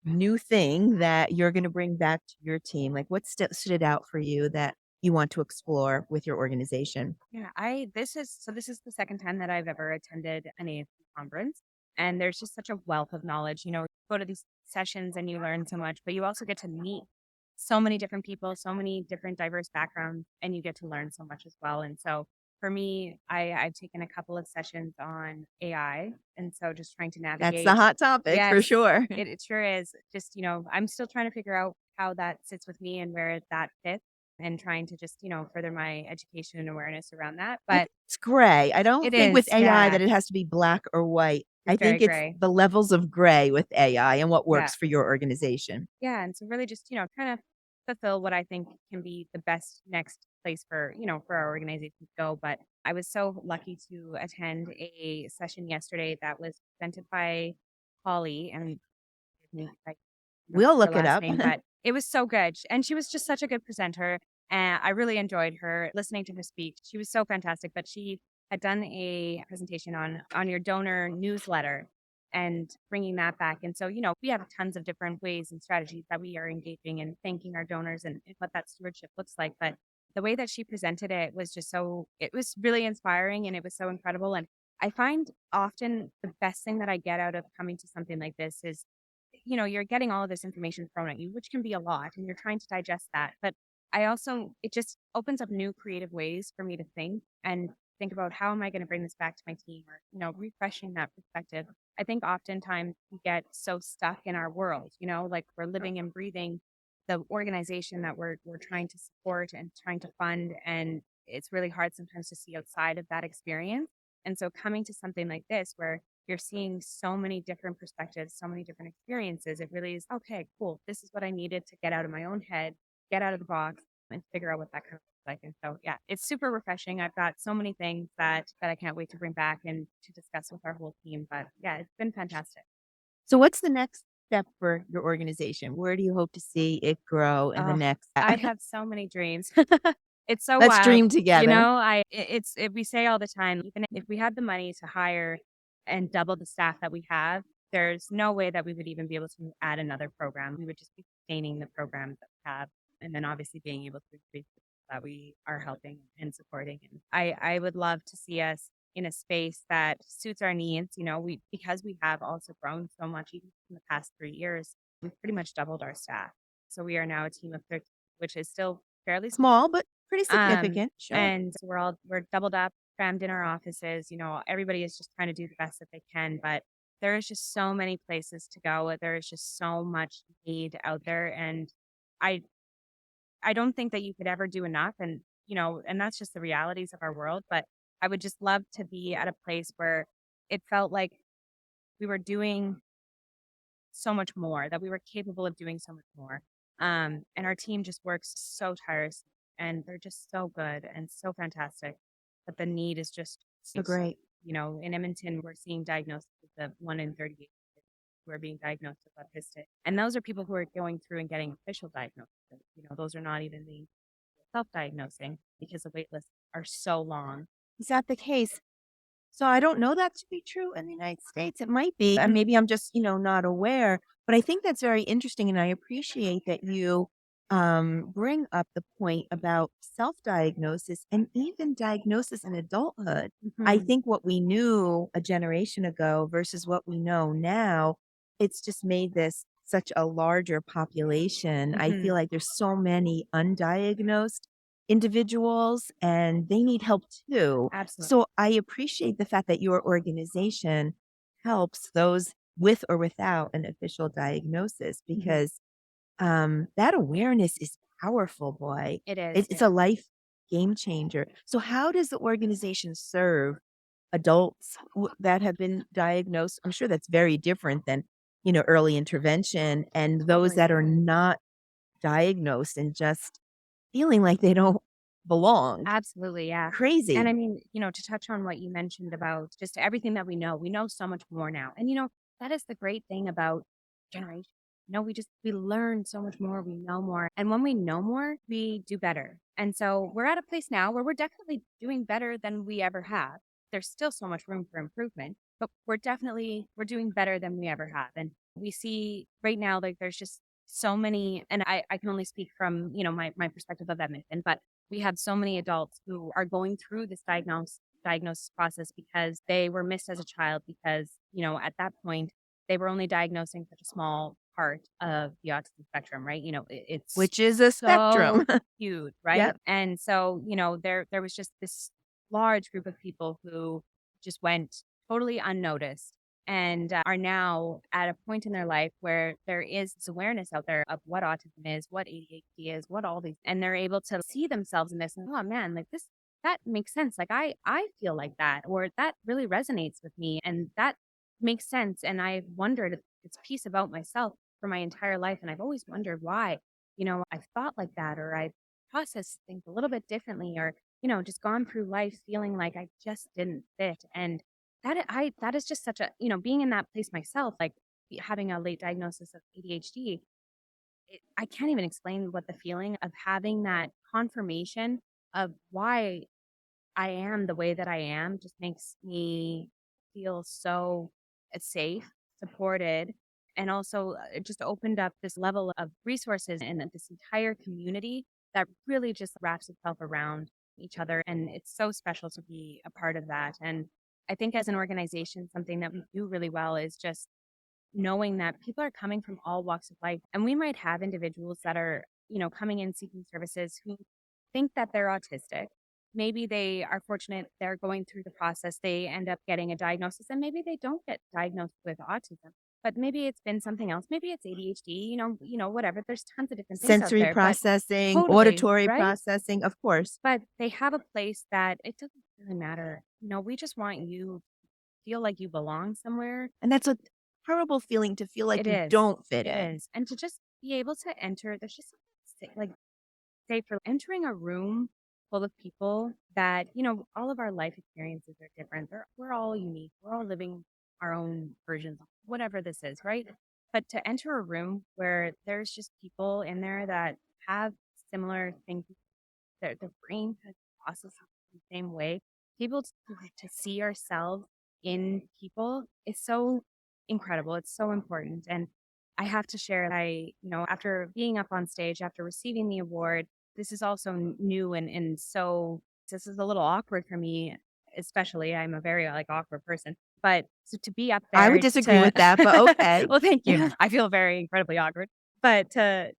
new thing that you're going to bring back to your team? Like, what stood out for you that you want to explore with your organization? Yeah, this is the second time that I've ever attended an AFP conference, and there's just such a wealth of knowledge. You go to these sessions and you learn so much, but you also get to meet so many different people, so many different diverse backgrounds, and you get to learn so much as well. And so for me, I've taken a couple of sessions on AI, and so just trying to That's navigate. the hot topic for Yes, sure. it sure is. Just, I'm still trying to figure out how that sits with me and where that fits and trying to just, further my education and awareness around that. I But think it's gray. I don't it think with is, AI that yeah, it has to be black or white. I it's very think it's gray. the levels of gray with AI and what Yeah. works for your organization. Yeah. And so really just, kind of fulfill what I think can be the best next place for our organization to go. But I was so lucky to attend a session yesterday that was presented by Holly and I don't We'll know her look it last up. name, but it was so good. And she was just such a good presenter. And I really enjoyed her listening to her speak. She was so fantastic. But she had done a presentation on your donor newsletter and bringing that back. And so, we have tons of different ways and strategies that we are engaging and thanking our donors and what that stewardship looks like. But the way that she presented it was it was really inspiring and it was so incredible. And I find often the best thing that I get out of coming to something like this is you're getting all of this information thrown at you, which can be a lot, and you're trying to digest that. But it just opens up new creative ways for me to think about how am I going to bring this back to my team or, refreshing that perspective. I think oftentimes we get so stuck in our world, like we're living and breathing the organization that we're trying to support and trying to fund. And it's really hard sometimes to see outside of that experience. And so coming to something like this where you're seeing so many different perspectives, so many different experiences. It really is okay, cool. This is what I needed to get out of my own head, get out of the box, and figure out what that kind of looks like. And so, yeah, it's super refreshing. I've got so many things that I can't wait to bring back and to discuss with our whole team. But yeah, it's been fantastic. So what's the next step for your organization? Where do you hope to see it grow in the Oh, next I have so many dreams. It's so Let's wild. dream together. We say all the time, even if we had the money to hire and double the staff that we have, there's no way that we would even be able to add another program. We would just be sustaining the programs that we have, and then obviously being able to increase the people that we are helping and supporting. And I would love to see us in a space that suits our needs. Because we have also grown so much even in the past 3 years, we've pretty much doubled our staff. So we are now a team of 13, which is still fairly Small, but pretty um, significant. Sure. and we're doubled up, crammed in our offices. Everybody is just trying to do the best that they can, but there is just so many places to go. There is just so much need out there, and I I don't think that you could ever do enough. And that's just the realities of our world. But I would just love to be at a place where it felt like we were doing so much more, that we were capable of doing so much more. And our team just works so tirelessly and they're just so good and so fantastic. But the need is just, So great. in Edmonton, we're seeing diagnoses of 1 in 38 kids who are being diagnosed with autistic. And those are people who are going through and getting official diagnoses. Those are not even the self-diagnosing because the wait lists are so long. Is that the case? So I don't know that to be true in the United States. It might be, and maybe I'm just, not aware. But I think that's very interesting, and I appreciate that you bring up the point about self-diagnosis and even diagnosis in adulthood. I Mhm. think what we knew a generation ago versus what we know now, it's just made this such a larger population. I feel Mhm. like there's so many undiagnosed individuals, and they need help too. Absolutely. So I appreciate the fact that your organization helps those with or without an official diagnosis, Mhm. because that awareness is powerful, boy. It is. It's a life game changer. So how does the organization serve adults that have been diagnosed? I'm sure that's very different than, early intervention, and those Totally. that are not diagnosed and just feeling like they don't belong. Absolutely, yeah. And Crazy. I mean, to touch on what you mentioned about just everything that we know so much more now. And that is the great thing about generation. We learn so much more, we know more. And when we know more, we do better. And so we're at a place now where we're definitely doing better than we ever have. There's still so much room for improvement, but we're doing better than we ever have. And we see right now, like there's just so many, and I can only speak from, my perspective of Edmonton, but we have so many adults who are going through this diagnosis process because they were missed as a child, because at that point they were only diagnosing such a small part of the autism spectrum, right? It's Which is a so spectrum. huge, right? Yep. And so there was just this large group of people who just went totally unnoticed, and are now at a point in their life where there is this awareness out there of what autism is, what ADHD is, what all these, and they're able to see themselves in this and, oh man, like this, that makes sense. Like I feel like that, or that really resonates with me, and that makes sense. And I've wondered this piece about myself for my entire life, and I've always wondered why, I've thought like that, or I've processed things a little bit differently, or just gone through life feeling like I just didn't fit. And that is just such a, being in that place myself, like having a late diagnosis of ADHD, I can't even explain what the feeling of having that confirmation of why I am the way that I am just makes me feel so safe, supported, and also it just opened up this level of resources and this entire community that really just wraps itself around each other. And it's so special to be a part of that. And I think as an organization, something that we do really well is just knowing that people are coming from all walks of life. And we might have individuals that are, coming in seeking services who think that they're autistic. Maybe they are fortunate, they're going through the process, they end up getting a diagnosis, and maybe they don't get diagnosed with autism. But maybe it's been something else. Maybe it's ADHD, whatever. There's tons of different things out Sensory there, but processing, totally, auditory right? processing, of course. But they have a place that it doesn't really matter. We just want you to feel like you belong somewhere. And that's a horrible feeling, to feel like It you is. don't fit It in. is. And to just be able to enter, there's just something like say for entering a room full of people that, all of our life experiences are different. We're all unique. We're all living our own versions of whatever this is, right? But to enter a room where there's just people in there that have similar things, their brain kind of processes the same way. People to see ourselves in people is so incredible. It's so important. And I have to share, after being up on stage, after receiving the award, this is also new, and so this is a little awkward for me, especially. I'm a very like awkward person. But so to be up I would there disagree to with that, but okay. well, thank you. I feel very incredibly awkward. But to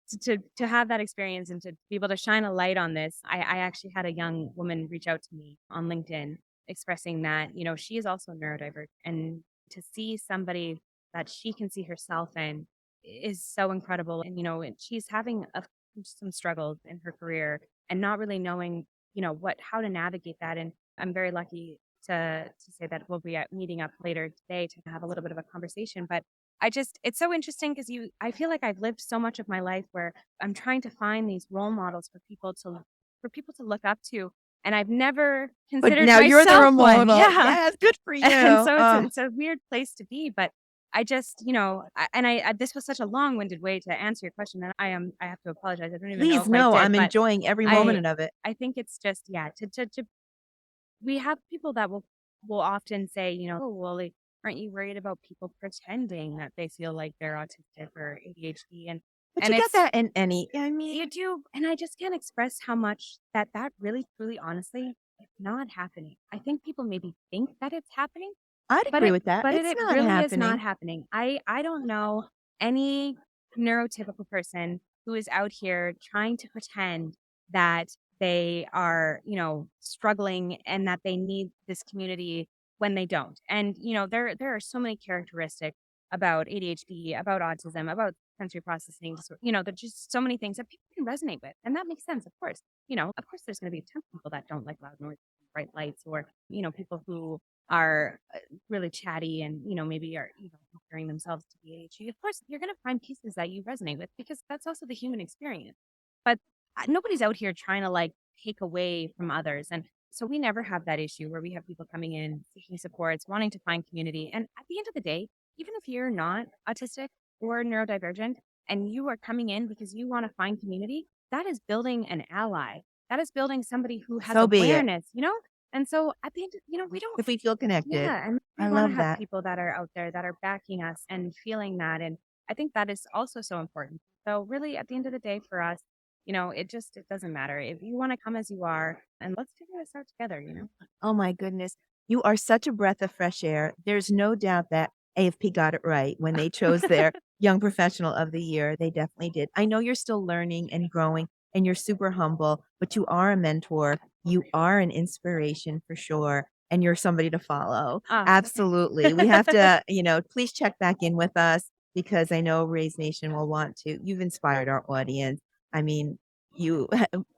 have that experience and to be able to shine a light on this, I actually had a young woman reach out to me on LinkedIn expressing that, she is also neurodivergent, and to see somebody that she can see herself in is so incredible. And, and she's having some struggles in her career and not really knowing, how to navigate that. And I'm very lucky to say that we'll be meeting up later today to have a little bit of a conversation. But it's so interesting because I feel like I've lived so much of my life where I'm trying to find these role models for people to look up to. And I've never But considered now you're the myself role one. model. Yeah. Yes, good for you. And so it's a weird place to be, but I just, this was such a long-winded way to answer your question, and I have to apologize. I don't even know Please, if I no, did, I'm but enjoying every I moment of it. I think it's just, yeah, to we have people that will often say, oh, well, like, aren't you worried about people pretending that they feel like they're autistic or ADHD? But And you get it's that in any, I mean, you do, and I just can't express how much that really, truly, honestly, is not happening. I think people maybe think that it's happening, I'd but agree with that. It's it not really is not happening. happening. I don't know any neurotypical person who is out here trying to pretend that they are, struggling and that they need this community when they don't. And there are so many characteristics about ADHD, about autism, about sensory processing disorder. There's just so many things that people can resonate with, and that makes sense, of course. Of course, there's going to be a ton of people that don't like loud noise, bright lights, or people who are really chatty and maybe are comparing themselves to the ADHD. Of course, you're going to find pieces that you resonate with because that's also the human experience. But nobody's out here trying to like take away from others, and so we never have that issue where we have people coming in seeking supports, wanting to find community. And at the end of the day, even if you're not autistic or neurodivergent and you are coming in because you want to find community, that is building an ally. That is building somebody who has So be it. awareness, And so at the end, we don't, If we feel connected. yeah, and we I want to love have that. people that are out there that are backing us and feeling that. And I think that is also so important. So really, at the end of the day, for us, it doesn't matter if you want to come as you are, and let's figure this out together. Oh my goodness. You are such a breath of fresh air. There's no doubt that AFP got it right when they chose their Young Professional of the Year. They definitely did. I know you're still learning and growing and you're super humble, but you are a mentor. You are an inspiration for sure. And you're somebody to follow. Ah, Absolutely. We have to, please check back in with us because I know Raise Nation will want to. You've inspired our audience. I mean, you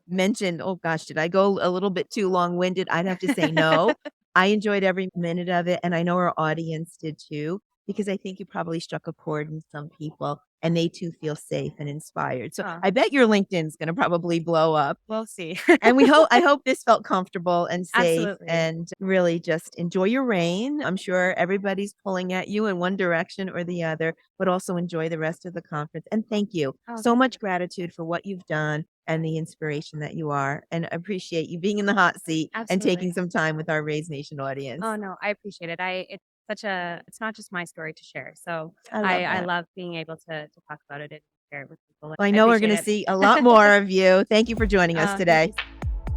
mentioned, oh gosh, did I go a little bit too long winded? I'd have to say no. I enjoyed every minute of it. And I know our audience did too, because I think you probably struck a chord in some people and they too feel safe and inspired. So Ah. I bet your LinkedIn's going to probably blow up. We'll see. And I hope this felt comfortable and safe Absolutely. and really just enjoy your reign. I'm sure everybody's pulling at you in one direction or the other, but also enjoy the rest of the conference. And thank you. Oh, So thank much you. gratitude for what you've done and the inspiration that you are. And appreciate you being in the hot seat and Absolutely. taking some time with our Raise Nation audience. Oh no, I appreciate it. It's not just my story to share. So I love I that. love being able to talk about it and share it with people. Well, I know we're going to appreciate see a lot more of you. Thank you for joining us Thank today. you.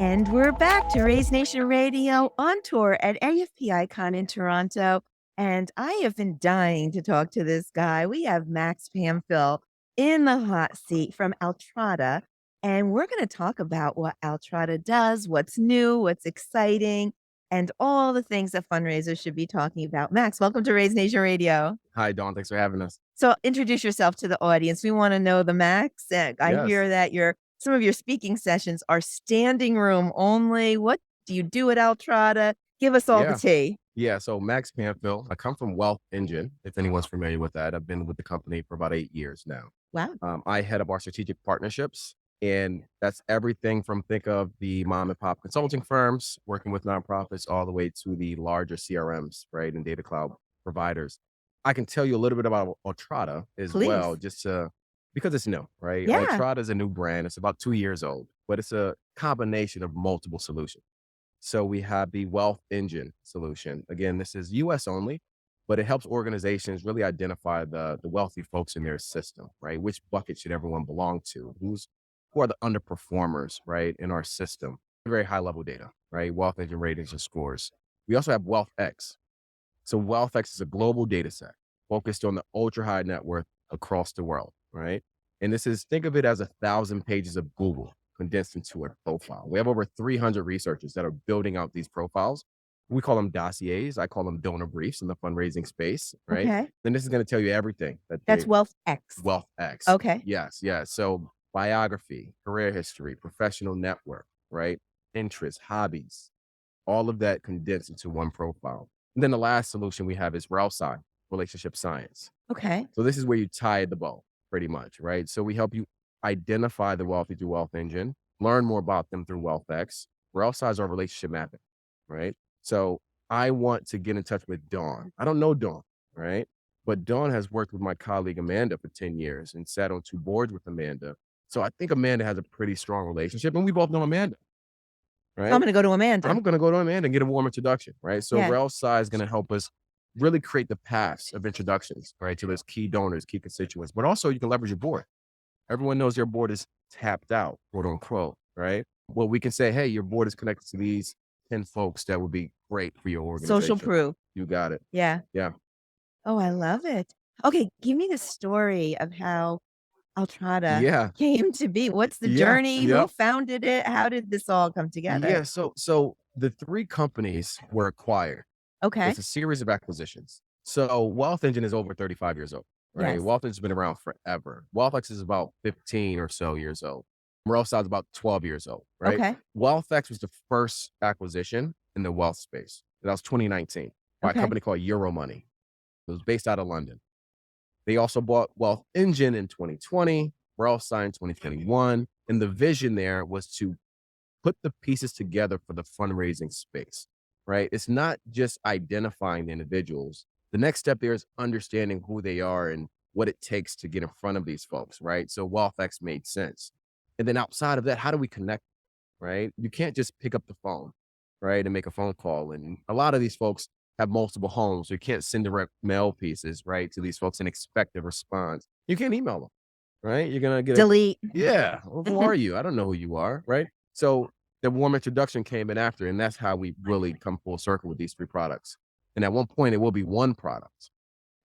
And we're back to Raise Nation Radio on tour at AFP Icon in Toronto. And I have been dying to talk to this guy. We have Max Pamphil in the hot seat from Altrada. And we're going to talk about what Altrada does, what's new, what's exciting, and all the things that fundraisers should be talking about. Max, welcome to Raise Nation Radio. Hi, Dawn. Thanks for having us. So introduce yourself to the audience. We want to know the Max. I hear Yes. that some of your speaking sessions are standing room only. What do you do at Altrada? Give us all the tea. Yeah. So Max Pamphil, I come from Wealth Engine, if anyone's familiar with that. I've been with the company for about 8 years now. Wow. I head up our strategic partnerships, and that's everything from think of the mom and pop consulting firms working with nonprofits all the way to the larger CRMs, right, and data cloud providers. I can tell you a little bit about Altrada as well, Please. just because it's new, right? Yeah. Altrada is a new brand. It's about 2 years old, but it's a combination of multiple solutions. So we have the Wealth Engine solution. Again, this is US only, but it helps organizations really identify the wealthy folks in their system, right? Which bucket should everyone belong to? Who are the underperformers, right, in our system? Very high level data, right? Wealth Engine ratings and scores. We also have Wealth X. So Wealth X is a global data set focused on the ultra high net worth across the world, right? And think of it as 1,000 pages of Google condensed into a profile. We have over 300 researchers that are building out these profiles. We call them dossiers. I call them donor briefs in the fundraising space, right? Okay. Then this is going to tell you everything. That's Wealth X. Wealth X. Okay. Yes. So biography, career history, professional network, right? Interests, hobbies, all of that condensed into one profile. And then the last solution we have is RELSci, relationship science. Okay. So this is where you tie the bow pretty much, right? So we help you identify the wealthy through Wealth Engine, learn more about them through WealthX. RELSci is our relationship mapping, right? So I want to get in touch with Dawn. I don't know Dawn, right? But Dawn has worked with my colleague Amanda for 10 years and sat on 2 boards with Amanda. So I think Amanda has a pretty strong relationship, and we both know Amanda, right? I'm going to go to Amanda. I'm going to go to Amanda and get a warm introduction, right? So Yeah. RELSci is going to help us really create the paths of introductions, right, to those key donors, key constituents. But also you can leverage your board. Everyone knows your board is tapped out, quote unquote, right? Well, we can say, hey, your board is connected to these 10 folks that would be great for your organization. Social proof. You got it. Yeah. Yeah. Oh, I love it. Okay, give me the story of how Altrada Yeah. came to be. What's the Yeah. journey? Who Yep. founded it? How did this all come together? Yeah. So the three companies were acquired. Okay. It's a series of acquisitions. So Wealth Engine is over 35 years old, right? Yes. Wealth Engine's been around forever. WealthX is about 15 or so years old. Morel is about 12 years old, right? Okay. WealthX was the first acquisition in the wealth space. That was 2019 by Okay. a company called Euromoney. It was based out of London. They also bought Wealth Engine in 2020. Morel signed 2021. And the vision there was to put the pieces together for the fundraising space, right? It's not just identifying the individuals. The next step there is understanding who they are and what it takes to get in front of these folks, right? So WealthX made sense. And then outside of that, how do we connect, right? You can't just pick up the phone, right, and make a phone call. And a lot of these folks have multiple homes. So you can't send direct mail pieces, right, to these folks and expect a response. You can't email them, right? You're going to get Delete. yeah. Well, who are you? I don't know who you are, right? So the warm introduction came in after, and that's how we really come full circle with these three products. And at one point, it will be one product.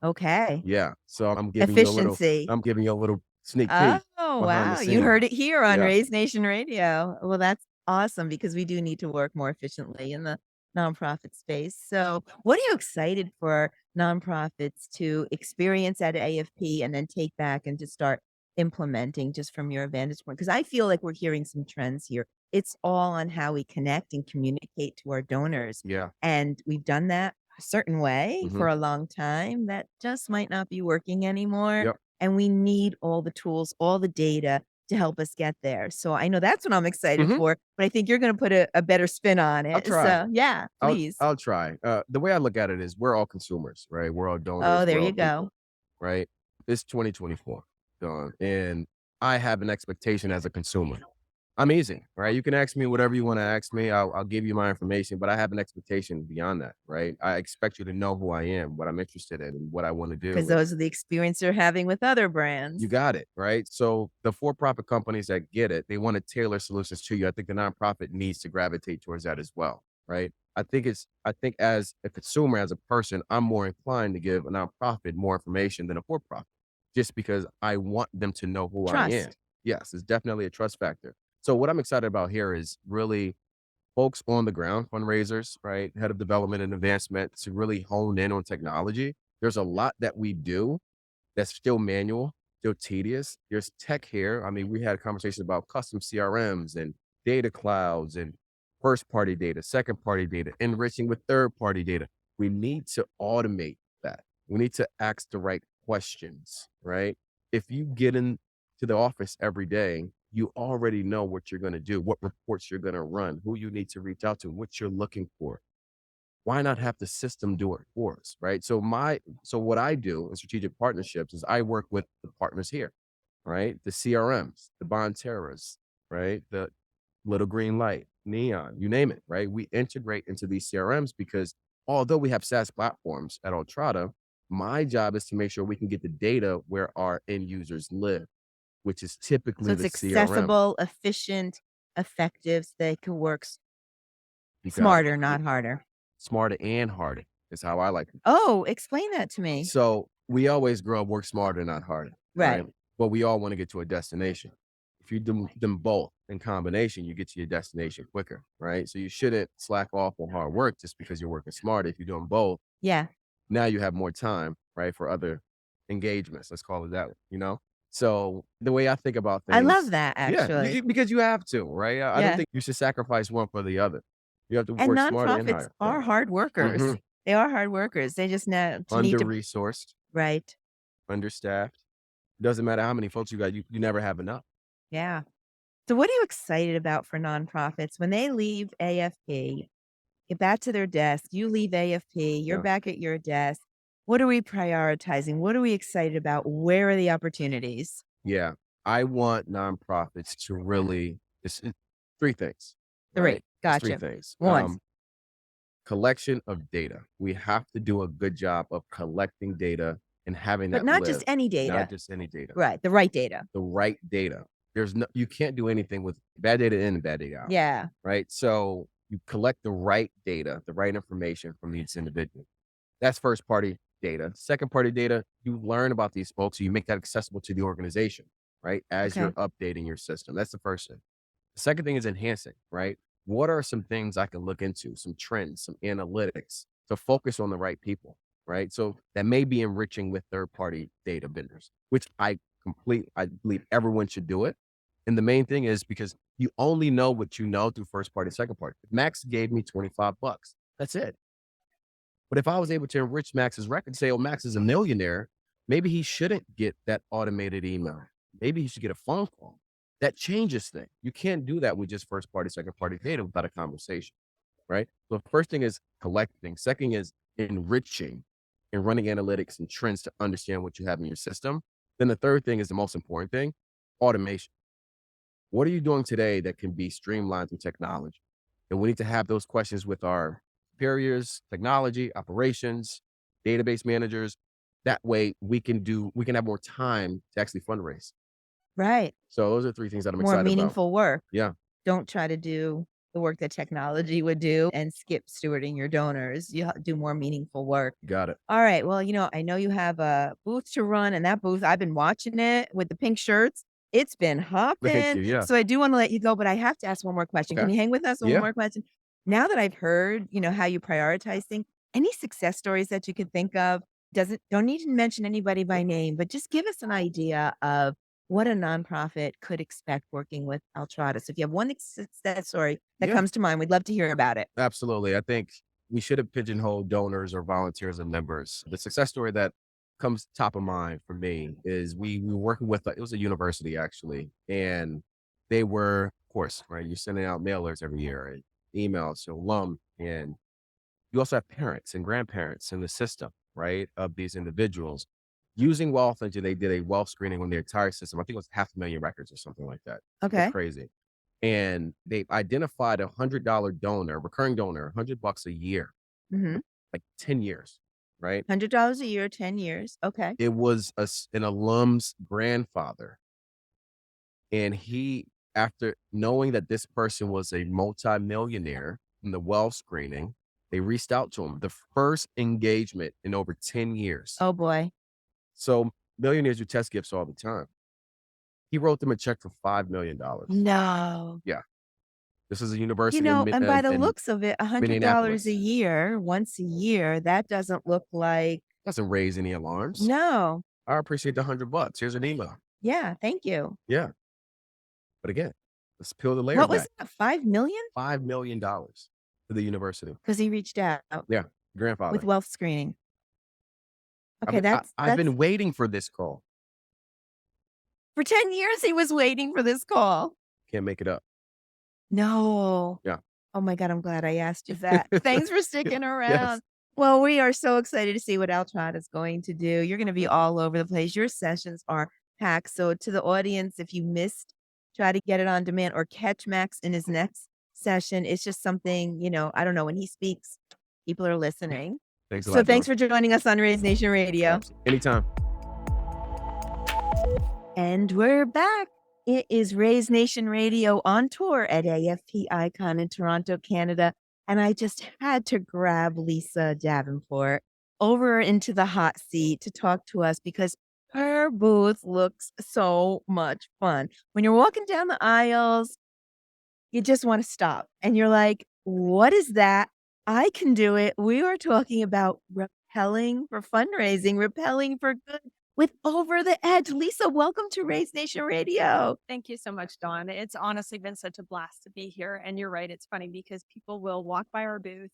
Okay. Yeah. So I'm giving Efficiency. you a little sneak peek. Oh, behind the wow. You scene. heard it here on Yeah. Raise Nation Radio. Well, that's awesome because we do need to work more efficiently in the nonprofit space. So, what are you excited for nonprofits to experience at AFP and then take back and to start implementing just from your vantage point? Because I feel like we're hearing some trends here. It's all on how we connect and communicate to our donors. Yeah. And we've done that a certain way Mhm. for a long time. That just might not be working anymore. Yep. And we need all the tools, all the data to help us get there. So I know that's what I'm excited Mhm. for, but I think you're going to put a better spin on it. try. So yeah, please. I'll try. The way I look at it is we're all consumers, right? We're all donors. Oh, there we're all you go. people, right? It's 2024, Dawn, and I have an expectation as a consumer. I'm easy, right? You can ask me whatever you want to ask me. I'll give you my information, but I have an expectation beyond that, right? I expect you to know who I am, what I'm interested in, and what I want to do. Because and- those are the experience you're having with other brands. You got it, right? So the for-profit companies that get it, they want to tailor solutions to you. I think the nonprofit needs to gravitate towards that as well, right? I think as a consumer, as a person, I'm more inclined to give a nonprofit more information than a for-profit, just because I want them to know who I am. Trust. Yes, it's definitely a trust factor. So what I'm excited about here is really folks on the ground, fundraisers, right? Head of development and advancement to really hone in on technology. There's a lot that we do that's still manual, still tedious. There's tech here. I mean, we had a conversation about custom CRMs and data clouds and first party data, second party data, enriching with third party data. We need to automate that. We need to ask the right questions, right? If you get into the office every day, you already know what you're going to do, what reports you're going to run, who you need to reach out to, what you're looking for. Why not have the system do it for us, right? So what I do in strategic partnerships is I work with the partners here, right? The CRMs, the Bonterras, right? The Little Green Light, Neon, you name it, right? We integrate into these CRMs because although we have SaaS platforms at Altrada, my job is to make sure we can get the data where our end users live, which is typically So it's the accessible, efficient, effective, so they can work CRM. smarter, not harder. Smarter and harder is how I like it. Oh, explain that to me. So we always grow up, work smarter, not harder. Right. But we all want to get to a destination. If you do them both in combination, you get to your destination quicker, right? So you shouldn't slack off on hard work just because you're working smarter. If you're doing both, Yeah. now you have more time, right, for other engagements. Let's call it that, So the way I think about things. I love that, Yeah, actually. because you have to, right? I Yeah. don't think you should sacrifice one for the other. You have to And work smarter and nonprofits harder. are hard workers. Mhm. They are hard workers. They just need to Under-resourced, right. understaffed. Doesn't matter how many folks you got, you never have enough. Yeah. So what are you excited about for nonprofits when they leave AFP, get back to their desk, you leave AFP, you're Yeah. back at your desk. What are we prioritizing? What are we excited about? Where are the opportunities? Yeah, I want nonprofits to really, it's three things. Three. Right? It's Gotcha. three things. One. collection of data. We have to do a good job of collecting data and having But that not live, just any data. not just any data, Right. The right data. the right data. You can't do anything with bad data in and bad data out, Yeah. right? So you collect the right data, the right information from these individuals. That's first party data. Second party data, you learn about these folks, you make that accessible to the organization, right? As you're Okay. updating your system. That's the first thing. The second thing is enhancing, right? What are some things I can look into, some trends, some analytics to focus on the right people, right? So that may be enriching with third party data vendors, which I believe everyone should do it. And the main thing is because you only know what you know through first party, second party. If Max gave me $25, that's it. But if I was able to enrich Max's record, say, oh, Max is a millionaire, maybe he shouldn't get that automated email. Maybe he should get a phone call. That changes things. You can't do that with just first party, second party data without a conversation, right? So the first thing is collecting. Second is enriching and running analytics and trends to understand what you have in your system. Then the third thing is the most important thing, automation. What are you doing today that can be streamlined through technology? And we need to have those questions with our superiors, technology, operations, database managers. That way we can have more time to actually fundraise. Right. So those are three things that I'm More excited about. meaningful work. Yeah. Don't try to do the work that technology would do and skip stewarding your donors. You do more meaningful work. Got it. All right. Well, I know you have a booth to run, and that booth, I've been watching it with the pink shirts. It's been Thank hopping. you. Yeah. So I do want to let you go, but I have to ask one more question. Can Okay. you hang with us? One Yeah. more question. Now that I've heard, how you prioritize things, any success stories that you could think of? Don't need to mention anybody by name, but just give us an idea of what a nonprofit could expect working with Altrada. So if you have one success story that Yeah. comes to mind, we'd love to hear about it. Absolutely. I think we should have pigeonholed donors or volunteers and members. The success story that comes top of mind for me is we were working with, it was a university actually, and they were, of course, right, you're sending out mailers every year and emails to alum, and you also have parents and grandparents in the system, right, of these individuals. Using Wealth Engine, they did a wealth screening on their entire system. I think it was 500,000 records or something like that. It's Okay. crazy. And they identified a $100 donor, recurring donor, $100 a year, Mm-hmm. like 10 years, right? $100 a year, 10 years. Okay. It was an alum's grandfather. And after knowing that this person was a multimillionaire in the wealth screening, they reached out to him. The first engagement in over 10 years. Oh boy. So millionaires do test gifts all the time. He wrote them a check for $5 million. No. Yeah. This is a university And by the looks of it, $100 Minneapolis. a year, once a year, that doesn't look like. Doesn't raise any alarms. No. I appreciate the $100. Here's an email. Yeah. Thank you. Yeah. But again, let's peel the layer What was back. that? 5 million? $5 million to the university. Because he reached out Yeah. Grandfather. with wealth screening. Okay. I've been waiting for this call. For 10 years, he was waiting for this call. Can't make it up. No. Yeah. Oh my God, I'm glad I asked you that. Thanks for sticking around. Yes. Well, we are so excited to see what Altrada is going to do. You're going to be all over the place. Your sessions are packed. So to the audience, if you missed, try to get it on demand or catch Max in his next session. It's just something, I don't know, when he speaks, people are listening. Thanks a So lot. thanks for joining us on Raise Nation Radio. Anytime. And we're back. It is Raise Nation Radio on tour at AFP Icon in Toronto, Canada. And I just had to grab Lisa Davenport over into the hot seat to talk to us because her booth looks so much fun. When you're walking down the aisles, you just want to stop and you're like, what is that? I can do it. We are talking about repelling for fundraising, repelling for good with Over the Edge. Lisa, welcome to Raise Nation Radio. Thank you so much, Dawn. It's honestly been such a blast to be here. And you're right. It's funny because people will walk by our booth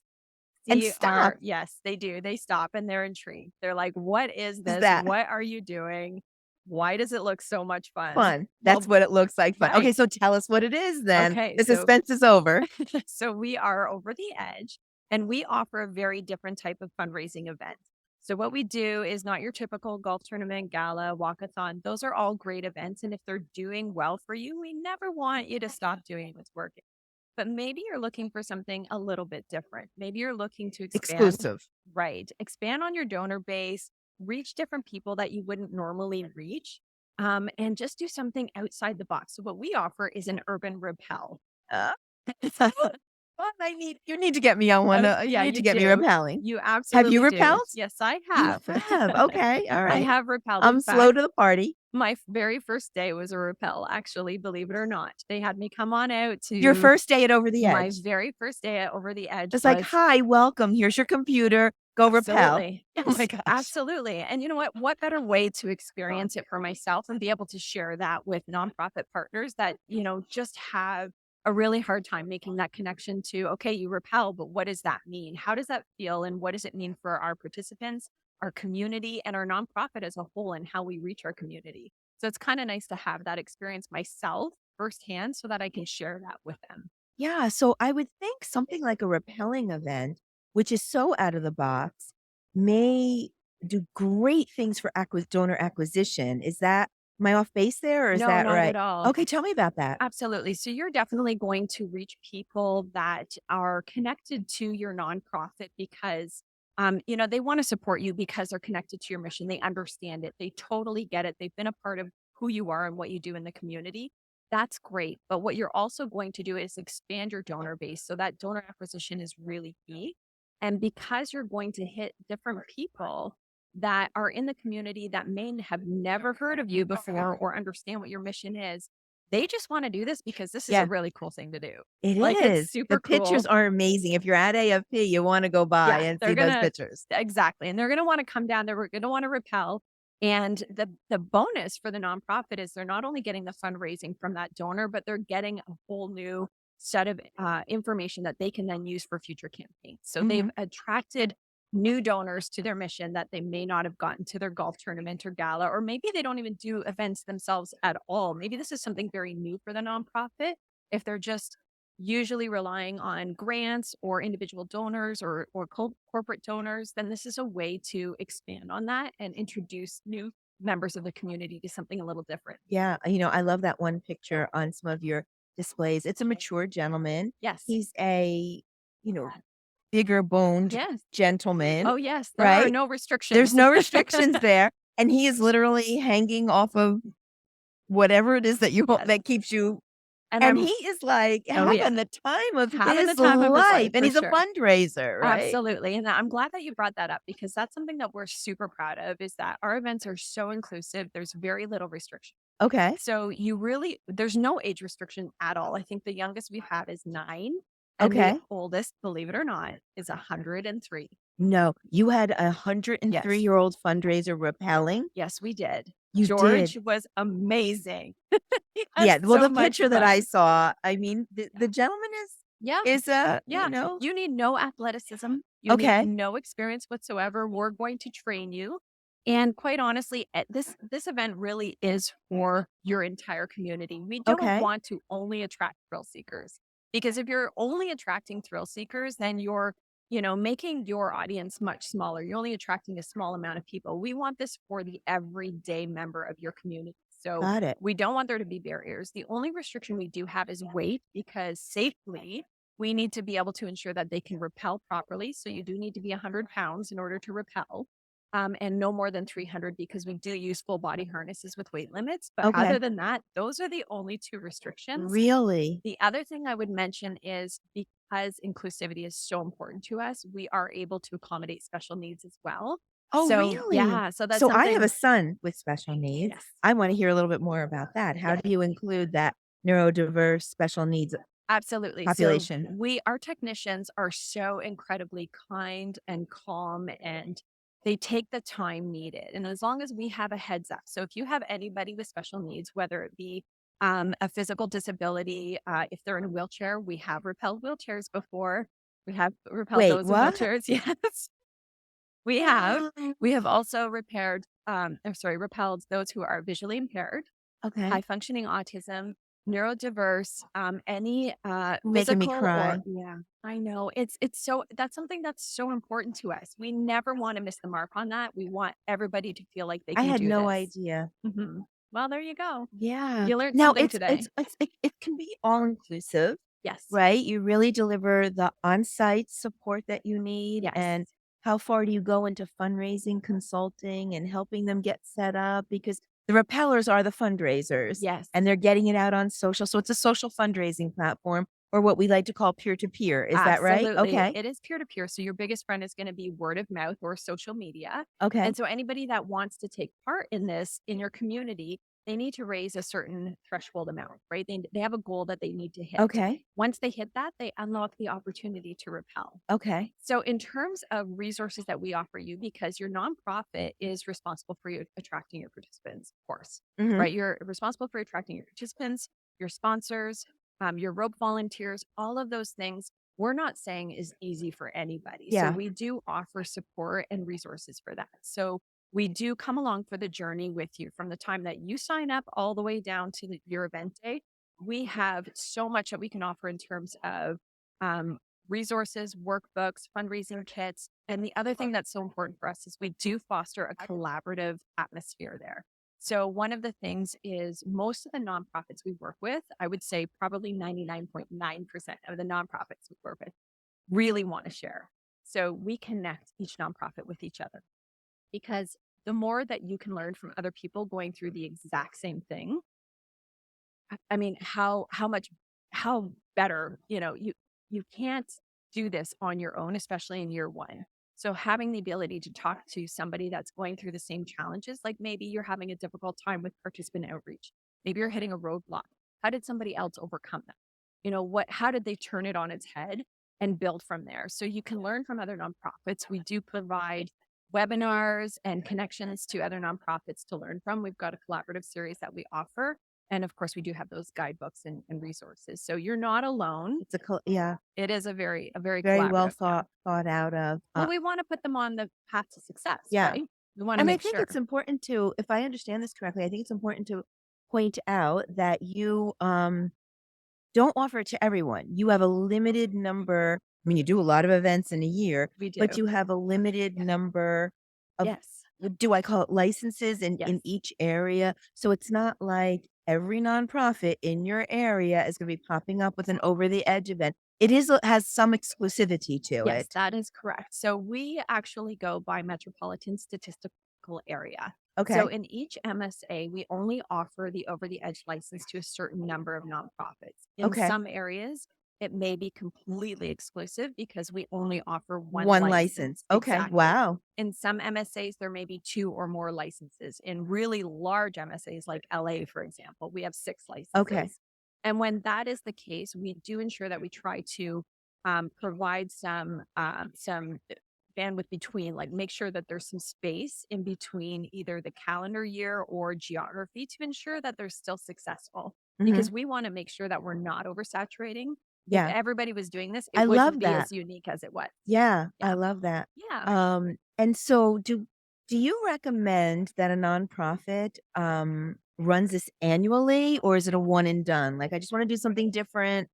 and stop. Yes, they do. They stop and they're intrigued. They're like, what is this? What are you doing? Why does it look so much fun? That's what it looks like. Fun. Right. Okay, so tell us what it is then. Okay, the suspense is over. So we are Over the Edge and we offer a very different type of fundraising event. So what we do is not your typical golf tournament, gala, walkathon. Those are all great events. And if they're doing well for you, we never want you to stop doing what's working. but maybe you're looking for something a little bit different. Maybe you're looking to expand, Exclusive. right? Expand on your donor base, reach different people that you wouldn't normally reach, and just do something outside the box. So what we offer is an urban repel. Uh, well, you need to get me on one. You Yeah, need to you get me do. repelling. You Have absolutely you do. repelled? Yes, I You have. have. Okay. All I right. have repelled. I'm In slow fact, to the party. my very first day was a rappel, actually, believe it or not. They had me come on out to Your first day at Over the my Edge. very first day at Over the Edge. It's like, was hi, welcome. Here's your computer. Go repel. absolutely. Oh my Yes, gosh. absolutely. And you know what? What better way to experience it for myself and be able to share that with nonprofit partners that, just have a really hard time making that connection to, okay, you repel, but what does that mean? How does that feel? And what does it mean for our participants, our community, and our nonprofit as a whole, and how we reach our community? So it's kind of nice to have that experience myself firsthand so that I can share that with them. Yeah. So I would think something like a repelling event, which is so out of the box, may do great things for donor acquisition. Is that, am I off base there or is No, that not right? at all. Okay. Tell me about that. Absolutely. So you're definitely going to reach people that are connected to your nonprofit because, they want to support you because they're connected to your mission. They understand it. They totally get it. They've been a part of who you are and what you do in the community. That's great. But what you're also going to do is expand your donor base. So that donor acquisition is really key. And because you're going to hit different people that are in the community that may have never heard of you before or understand what your mission is, they just want to do this because this is Yeah. a really cool thing to do. It Like, is. it's super The pictures cool. are amazing. If you're at AFP, you want to go by Yeah, and they're see those gonna pictures. exactly, and they're gonna want to come down. They're gonna want to repel. And the bonus for the nonprofit is they're not only getting the fundraising from that donor, but they're getting a whole new set of information that they can then use for future campaigns. So they've attracted new donors to their mission that they may not have gotten to their golf tournament or gala, or maybe they don't even do events themselves at all. Maybe this is something very new for the nonprofit. If they're just usually relying on grants or individual donors or corporate donors, then this is a way to expand on that and introduce new members of the community to something a little different. Yeah. I love that one picture on some of your displays. It's a mature gentleman. Yes. He's a, you know, bigger boned Yes. gentleman. Oh, yes. There are right? no restrictions. There's no restrictions there. And he is literally hanging off of whatever it is that Yes. that keeps you. And And I'm he is like Oh, having yeah. the time of Having his the time of his life. life, And for he's sure. a fundraiser, right? Absolutely. And I'm glad that you brought that up because that's something that we're super proud of is that our events are so inclusive. There's very little restriction. Okay. So there's no age restriction at all. I think the youngest we've had is 9. And Okay. the oldest, believe it or not, is 103. No, you had a 103-year-old fundraiser repelling. Yes, we did. You George did. was amazing. He Yeah. had Well, so the much picture that fun. I saw, I mean, the gentleman Yeah. is Yeah. you You need no athleticism. You Okay. need no experience whatsoever. We're going to train you. And quite honestly, this event really is for your entire community. We don't Okay. want to only attract thrill seekers because if you're only attracting thrill seekers, then you're, making your audience much smaller. You're only attracting a small amount of people. We want this for the everyday member of your community. So Got it. we don't want there to be barriers. The only restriction we do have is weight because safely we need to be able to ensure that they can rappel properly. So you do need to be 100 pounds in order to rappel. And no more than 300 because we do use full body harnesses with weight limits. But Okay. other than that, those are the only 2 restrictions. Really? The other thing I would mention is because inclusivity is so important to us, we are able to accommodate special needs as well. Oh, So, really? yeah. So that's So I have something. a son with special needs. Yes. I want to hear a little bit more about that. How do you include that neurodiverse special needs Absolutely. population? So our technicians are so incredibly kind and calm and they take the time needed. And as long as we have a heads up. So if you have anybody with special needs, whether it be a physical disability, if they're in a wheelchair, we have repelled wheelchairs before. We have repelled Wait, those in what? wheelchairs. Yes. We have. We have also repelled those who are visually impaired, Okay. high functioning autism, neurodiverse, any Making me physical cry. yeah, I know. That's something that's so important to us. We never want to miss the mark on that. We want everybody to feel like they I can had do no this. idea. Well, there you go. Yeah. You learned Now something today. it can be all inclusive. Yes. right? You really deliver the on-site support that you need. Yes. And how far do you go into fundraising, consulting, and helping them get set up? Because the repellers are the fundraisers Yes. and they're getting it out on social. So it's a social fundraising platform, or what we like to call peer-to-peer. Is that right? Absolutely. Okay. It is peer to peer. So your biggest friend is going to be word of mouth or social media. Okay. And so anybody that wants to take part in this in your community, they need to raise a certain threshold amount, right? They have a goal that they need to hit. Okay. Once they hit that, they unlock the opportunity to repel. Okay. So in terms of resources that we offer you, because your nonprofit is responsible for you attracting your participants, of course, Mhm. right? You're responsible for attracting your participants, your sponsors, your rope volunteers, all of those things. We're not saying is easy for anybody. Yeah. So we do offer support and resources for that. So we do come along for the journey with you from the time that you sign up all the way down to your event day. We have so much that we can offer in terms of um, resources, workbooks, fundraising kits. And the other thing that's so important for us is we do foster a collaborative atmosphere there. So one of the things is most of the nonprofits we work with, I would say probably 99.9% of the nonprofits we work with really want to share. So we connect each nonprofit with each other, because the more that you can learn from other people going through the exact same thing, I mean, how better, you can't do this on your own, especially in year one. So having the ability to talk to somebody that's going through the same challenges, like maybe you're having a difficult time with participant outreach, maybe you're hitting a roadblock. How did somebody else overcome that? How did they turn it on its head and build from there? So you can learn from other nonprofits. We do provide webinars and connections to other nonprofits to learn from. We've got a collaborative series that we offer. And of course, we do have those guidebooks and resources. So you're not alone. It's yeah, It is a very very well collaborative. Yeah. thought out of. Well, we want to put them on the path to success, Yeah. right? We want to And I make think sure. it's important to, if I understand this correctly, I think it's important to point out that you don't offer it to everyone. You have a limited number. I mean, you do a lot of events in a year, We do. but you have a limited number of, Yes. do I call it licenses in Yes. each area? So it's not like every nonprofit in your area is going to be popping up with an over the edge event. It has some exclusivity to Yes, it. that is correct. So we actually go by metropolitan statistical area. Okay. So in each MSA, we only offer the over the edge license to a certain number of nonprofits. In Okay. some areas, it may be completely exclusive because we only offer one license. Okay. Exactly. Wow. In some MSAs, there may be 2 or more licenses. In really large MSAs like LA, for example, we have 6 licenses. Okay. And when that is the case, we do ensure that we try to provide some bandwidth between, like make sure that there's some space in between either the calendar year or geography to ensure that they're still successful. Mhm. Because we want to make sure that we're not oversaturating. Yeah. If everybody was doing this, I it love wouldn't be that. as unique as it was. Yeah, Yeah. I love that. Yeah. And so do you recommend that a nonprofit runs this annually, or is it a one and done? Like, I just want to do something different,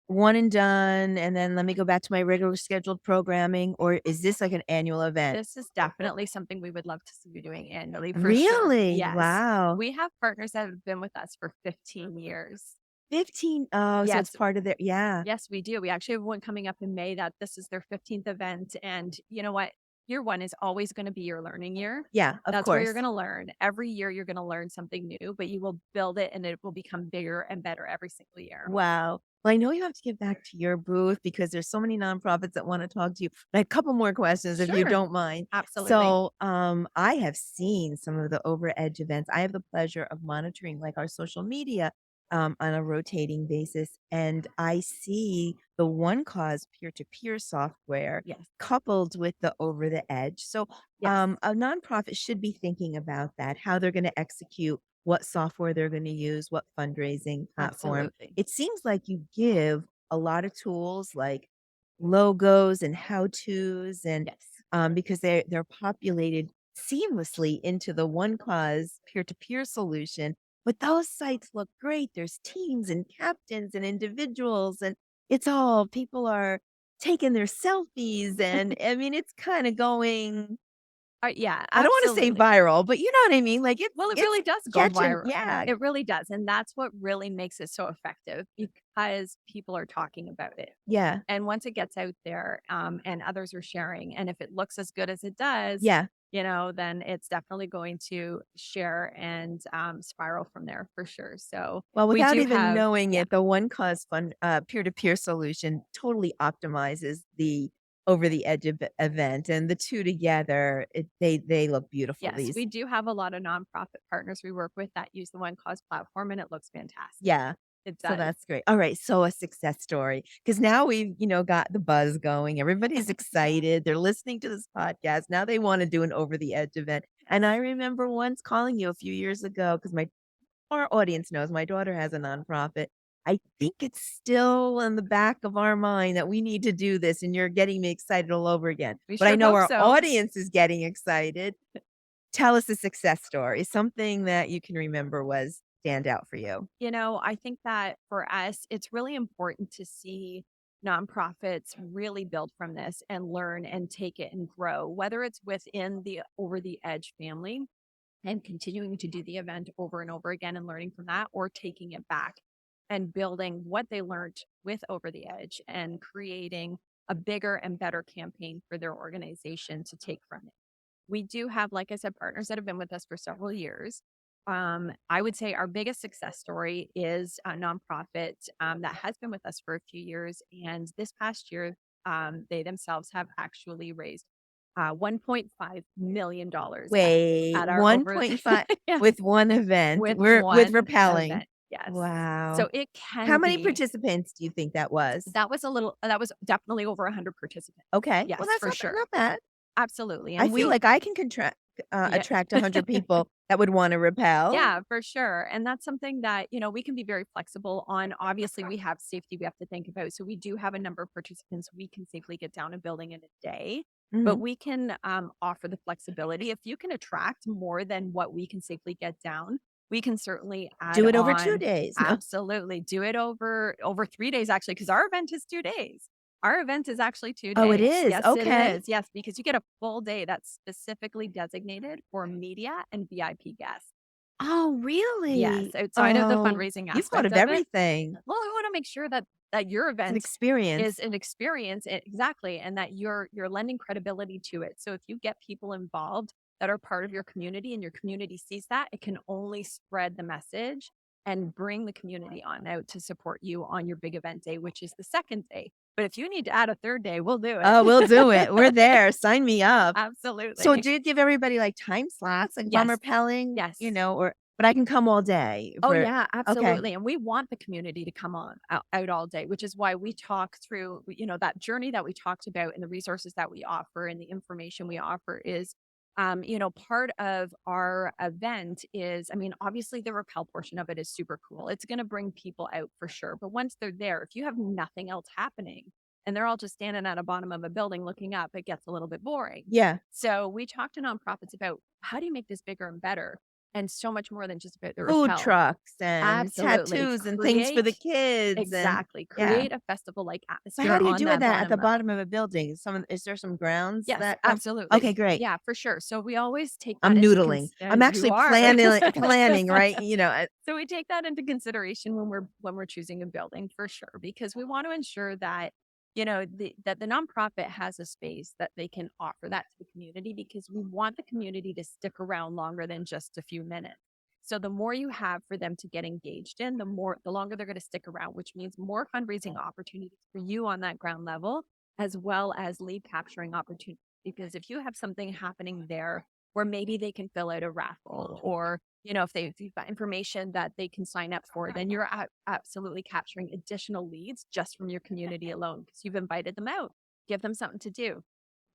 one and done, and then let me go back to my regular scheduled programming, or is this like an annual event? This is definitely something we would love to see you doing annually for sure. Really? Yes. Wow. We have partners that have been with us for 15 years. 15. Oh, so it's Yes. part of their, yeah. Yes, we do. We actually have one coming up in May that this is their 15th event. And you know what? Year one is always going to be your learning year. Yeah, of That's course. where you're going to learn. Every year you're going to learn something new, but you will build it and it will become bigger and better every single year. Wow. Well, I know you have to get back to your booth because there's so many nonprofits that want to talk to you. But a couple more questions if you Sure. don't mind. Absolutely. So, I have seen some of the over edge events. I have the pleasure of monitoring like our social media on a rotating basis, and I see the One Cause peer-to-peer software Yes. coupled with the over the edge. So, Yes. a nonprofit should be thinking about that, how they're going to execute, what software they're going to use, what fundraising platform. Absolutely. It seems like you give a lot of tools like logos and how-tos, and Yes. because they're populated seamlessly into the One Cause peer-to-peer solution. But those sites look great. There's teams and captains and individuals, and it's all people are taking their selfies, and I mean it's kind of going Yeah, I don't want to say absolutely. viral, but you know what I mean? Like Well, it it's really does go catching, viral. yeah, It really does. And that's what really makes it so effective because people are talking about it. yeah, And once it gets out there, and others are sharing, and if it looks as good as it does, yeah. then it's definitely going to share and spiral from there for sure. So Well, we without do even have, knowing yeah, it, the One Cause Fund peer-to-peer solution totally optimizes the over the edge event, and the two together, they look beautiful. yes, These, we do have a lot of nonprofit partners we work with that use the One Cause platform, and it looks fantastic. yeah. It So does. that's great. All right, so a success story because now we've got the buzz going. Everybody's excited. They're listening to this podcast. Now they want to do an over the edge event. And I remember once calling you a few years ago because our audience knows my daughter has a nonprofit. I think it's still in the back of our mind that we need to do this, and you're getting me excited all over again. We But I sure know hope our so. audience is getting excited. Tell us a success story, something that you can remember was stand out for you. I think that for us, it's really important to see nonprofits really build from this and learn and take it and grow, whether it's within the Over the Edge family and continuing to do the event over and over again and learning from that, or taking it back and building what they learned with Over the Edge and creating a bigger and better campaign for their organization to take from it. We do have, like I said, partners that have been with us for several years. I would say our biggest success story is a nonprofit that has been with us for a few years. And this past year, they themselves have actually raised $1.5 million Wait, at our over 1.5 yeah, with one event. with We're with one rappelling. event. Yes. Wow. So it How can many be, participants do you think that was? that was definitely over 100 participants. Okay. Well, Yes, that's for not, sure. not bad. Absolutely. I And feel we, like I can yeah. attract 100 people that would want to rappel. Yeah, for sure. And that's something that, we can be very flexible on. Obviously, we have safety we have to think about. So we do have a number of participants we can safely get down a building in a day, but Mhm. we can offer the flexibility. If you can attract more than what we can safely get down, we can certainly add Do it over 2 on. days. No. Absolutely. Do it over 3 days, actually, because our event is 2 days. Our event is actually 2 Oh, it days. is? Yes, it Okay. is. Yes, because you get a full day that's specifically designated for media and VIP guests. Oh, Yes, really? outside of the Oh, fundraising you've thought aspect of of it. everything. Well, I wanna make sure that your It's an event experience. is an experience exactly, and that you're lending credibility to it. So if you get people involved that are part of your community and your community sees that, it can only spread the message and bring the community on out to support you on your big event day, which is the second day. But if you need to add a third day, we'll do it. Oh, we'll do it. We're there. Sign me up. So Absolutely. do you give everybody like time slots, like if I'm Yes. rappelling, Yes. but I can come all day Oh, for, yeah, okay. absolutely. And we want the community to come on out all day, which is why we talk through, that journey that we talked about and the resources that we offer and the information we offer is, part of our event is, I mean, obviously the rappel portion of it is super cool. It's going to bring people out for sure. But once they're there, if you have nothing else happening and they're all just standing at the bottom of a building looking up, it gets a little bit boring. Yeah. So we talk to nonprofits about how do you make this bigger and better? And so much more than just about the Food rappel. trucks and Absolutely. tattoos and things for the Create kids. exactly. Yeah. Create a festival-like So atmosphere how do you on do that that at the level. bottom of a building? Is there some grounds Yes, that absolutely. Okay, great. Yeah, for sure. So we always take that I'm into noodling. I'm actually you are. planning, right? So we take that into consideration when we're choosing a building for sure, because we want to ensure that that the nonprofit has a space that they can offer that to the community, because we want the community to stick around longer than just a few minutes. So the more you have for them to get engaged in, the longer they're going to stick around, which means more fundraising opportunities for you on that ground level, as well as lead capturing opportunities. Because if you have something happening there where maybe they can fill out a raffle, or if you've got information that they can sign up for, then you're absolutely capturing additional leads just from your community alone, because you've invited them out. Give them something to do.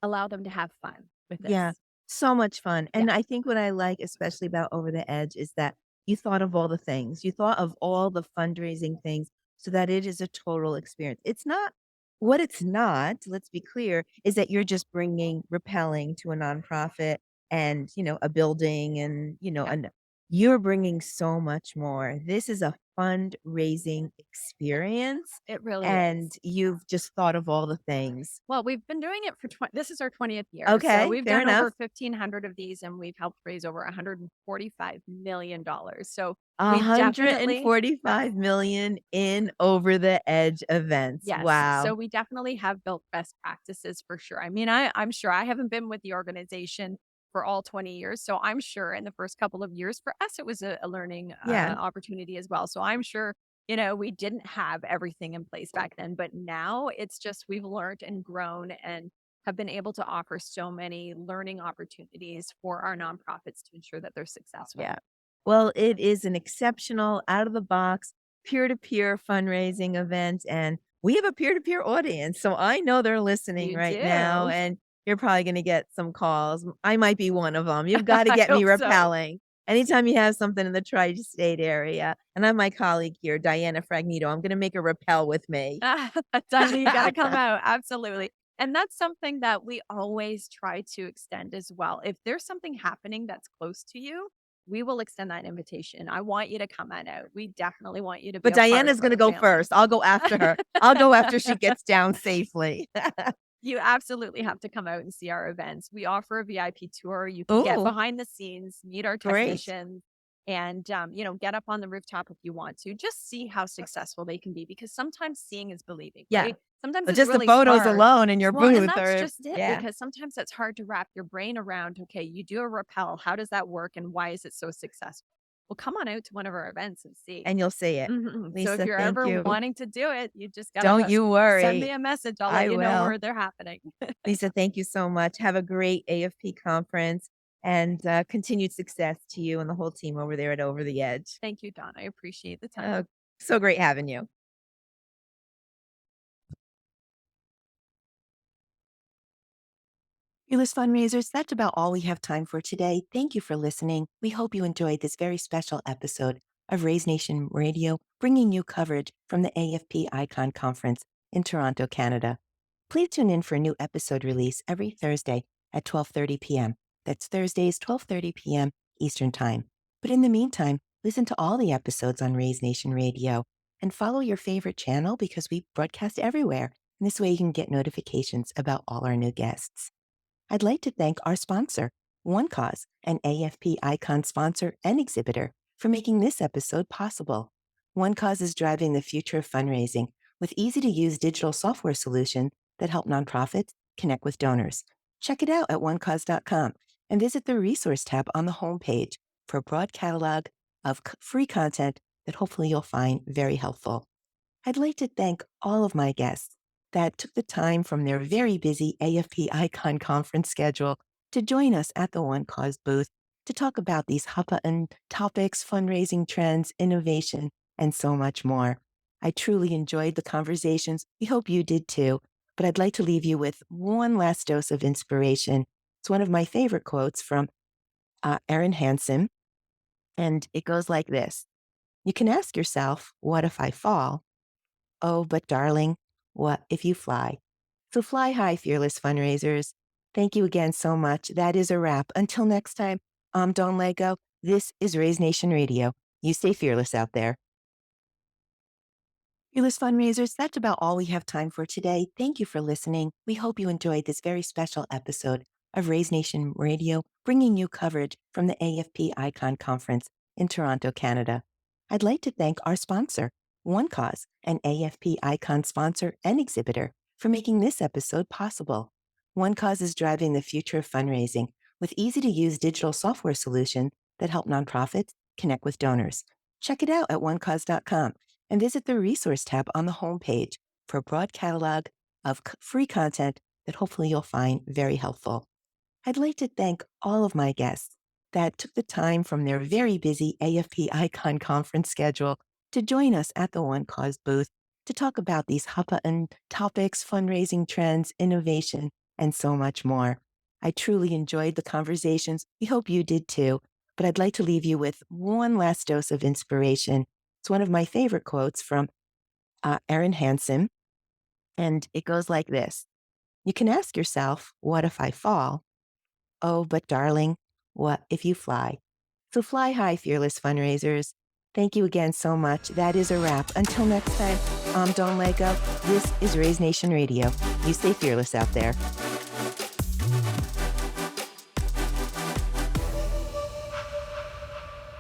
Allow them to have fun with this. Yeah, so much fun. Yeah. And I think what I like especially about Over the Edge is that you thought of all the things. You thought of all the fundraising things so that it is a total experience. It's not what it's not, let's be clear, is that you're just bringing rappelling to a nonprofit and, a building and, Yeah. You're bringing so much more. This is a fundraising experience, It really and is. you've just thought of all the things. Well, we've been doing it for this is our 20th year. So Okay, we've fair done over enough. 1,500 of these and we've helped raise over $145 million. So we definitely, 145 million in over the edge events. yes. Wow. So we definitely have built best practices for sure. I mean, I'm sure I haven't been with the organization for all 20 years. So I'm sure in the first couple of years for us, it was a learning Yeah. opportunity as well. So I'm sure, we didn't have everything in place back then, but now it's just we've learned and grown and have been able to offer so many learning opportunities for our nonprofits to ensure that they're successful. Yeah. Well, it is an exceptional, out of the box, peer to peer fundraising event. And we have a peer to peer audience. So I know they're listening You right now. do. And you're probably going to get some calls. I might be one of them. You've got to I get me hope so. repelling. Anytime you have something in the tri state area. And I'm my colleague here, Diana Fragnito. I'm going to make a repel with me. Diana, you got to come out. Absolutely. And that's something that we always try to extend as well. If there's something happening that's close to you, we will extend that invitation. I want you to come on out. We definitely want you to be But a part Diana's of going to our go family. first. I'll go after her. I'll go after she gets down safely. You absolutely have to come out and see our events. We offer a VIP tour. You can get Oh, behind the scenes, meet our great. technicians, and get up on the rooftop if you want to. Just see how successful they can be, because sometimes seeing is believing, Yeah. right? Sometimes But it's just the really photos hard. alone in your Well, and booth that's are, just it, yeah. because sometimes it's hard to wrap your brain around. Okay, you do a rappel. How does that work, and why is it so successful? Well, come on out to one of our events and see. And you'll see it. So if Lisa, you're thank ever you. wanting to do it, you just Don't gotta you send me worry. a message. I'll I let you know will. where they're happening. Lisa, thank you so much. Have a great AFP conference and continued success to you and the whole team over there at Over the Edge. Thank you, Don. I appreciate the time. So great having you. Fearless fundraisers, that's about all we have time for today. Thank you for listening. We hope you enjoyed this very special episode of Raise Nation Radio, bringing you coverage from the AFP Icon Conference in Toronto, Canada. Please tune in for a new episode release every Thursday at 12:30 p.m. That's Thursdays, 12:30 p.m. Eastern Time. But in the meantime, listen to all the episodes on Raise Nation Radio and follow your favorite channel because we broadcast everywhere. And this way you can get notifications about all our new guests. I'd like to thank our sponsor, One Cause, an AFP Icon sponsor and exhibitor, for making this episode possible. One Cause is driving the future of fundraising with easy-to-use digital software solutions that help nonprofits connect with donors. Check it out at onecause.com and visit the resource tab on the homepage for a broad catalog of free content that hopefully you'll find very helpful. I'd like to thank all of my guests that took the time from their very busy AFP Icon conference schedule to join us at the One Cause booth to talk about these hot-button topics, fundraising trends, innovation, and so much more. I truly enjoyed the conversations. We hope you did too. But I'd like to leave you with one last dose of inspiration. It's one of my favorite quotes from Erin Hansen, and it goes like this. You can ask yourself, what if I fall? Oh, but darling, what if you fly? So fly high, fearless fundraisers. Thank you again so much. That is a wrap. Until next time, I'm Dawn Lego. This is Raise Nation Radio. You stay fearless out there. Fearless fundraisers, that's about all we have time for today. Thank you for listening. We hope you enjoyed this very special episode of Raise Nation Radio, bringing you coverage from the AFP Icon Conference in Toronto, Canada. I'd like to thank our sponsor, One Cause, an AFP Icon sponsor and exhibitor, for making this episode possible. One Cause is driving the future of fundraising with easy-to-use digital software solutions that help nonprofits connect with donors. Check it out at onecause.com and visit the resource tab on the homepage for a broad catalog of free content that hopefully you'll find very helpful. I'd like to thank all of my guests that took the time from their very busy AFP Icon conference schedule to join us at the One Cause booth to talk about these hot-button topics, fundraising trends, innovation, and so much more. I truly enjoyed the conversations. We hope you did too. But I'd like to leave you with one last dose of inspiration. It's one of my favorite quotes from Erin Hansen, and it goes like this. You can ask yourself, what if I fall? Oh, but darling, what if you fly? So fly high, fearless fundraisers. Thank you again so much. That is a wrap. Until next time, I'm Dawn Lego. This is Raise Nation Radio. You stay fearless out there.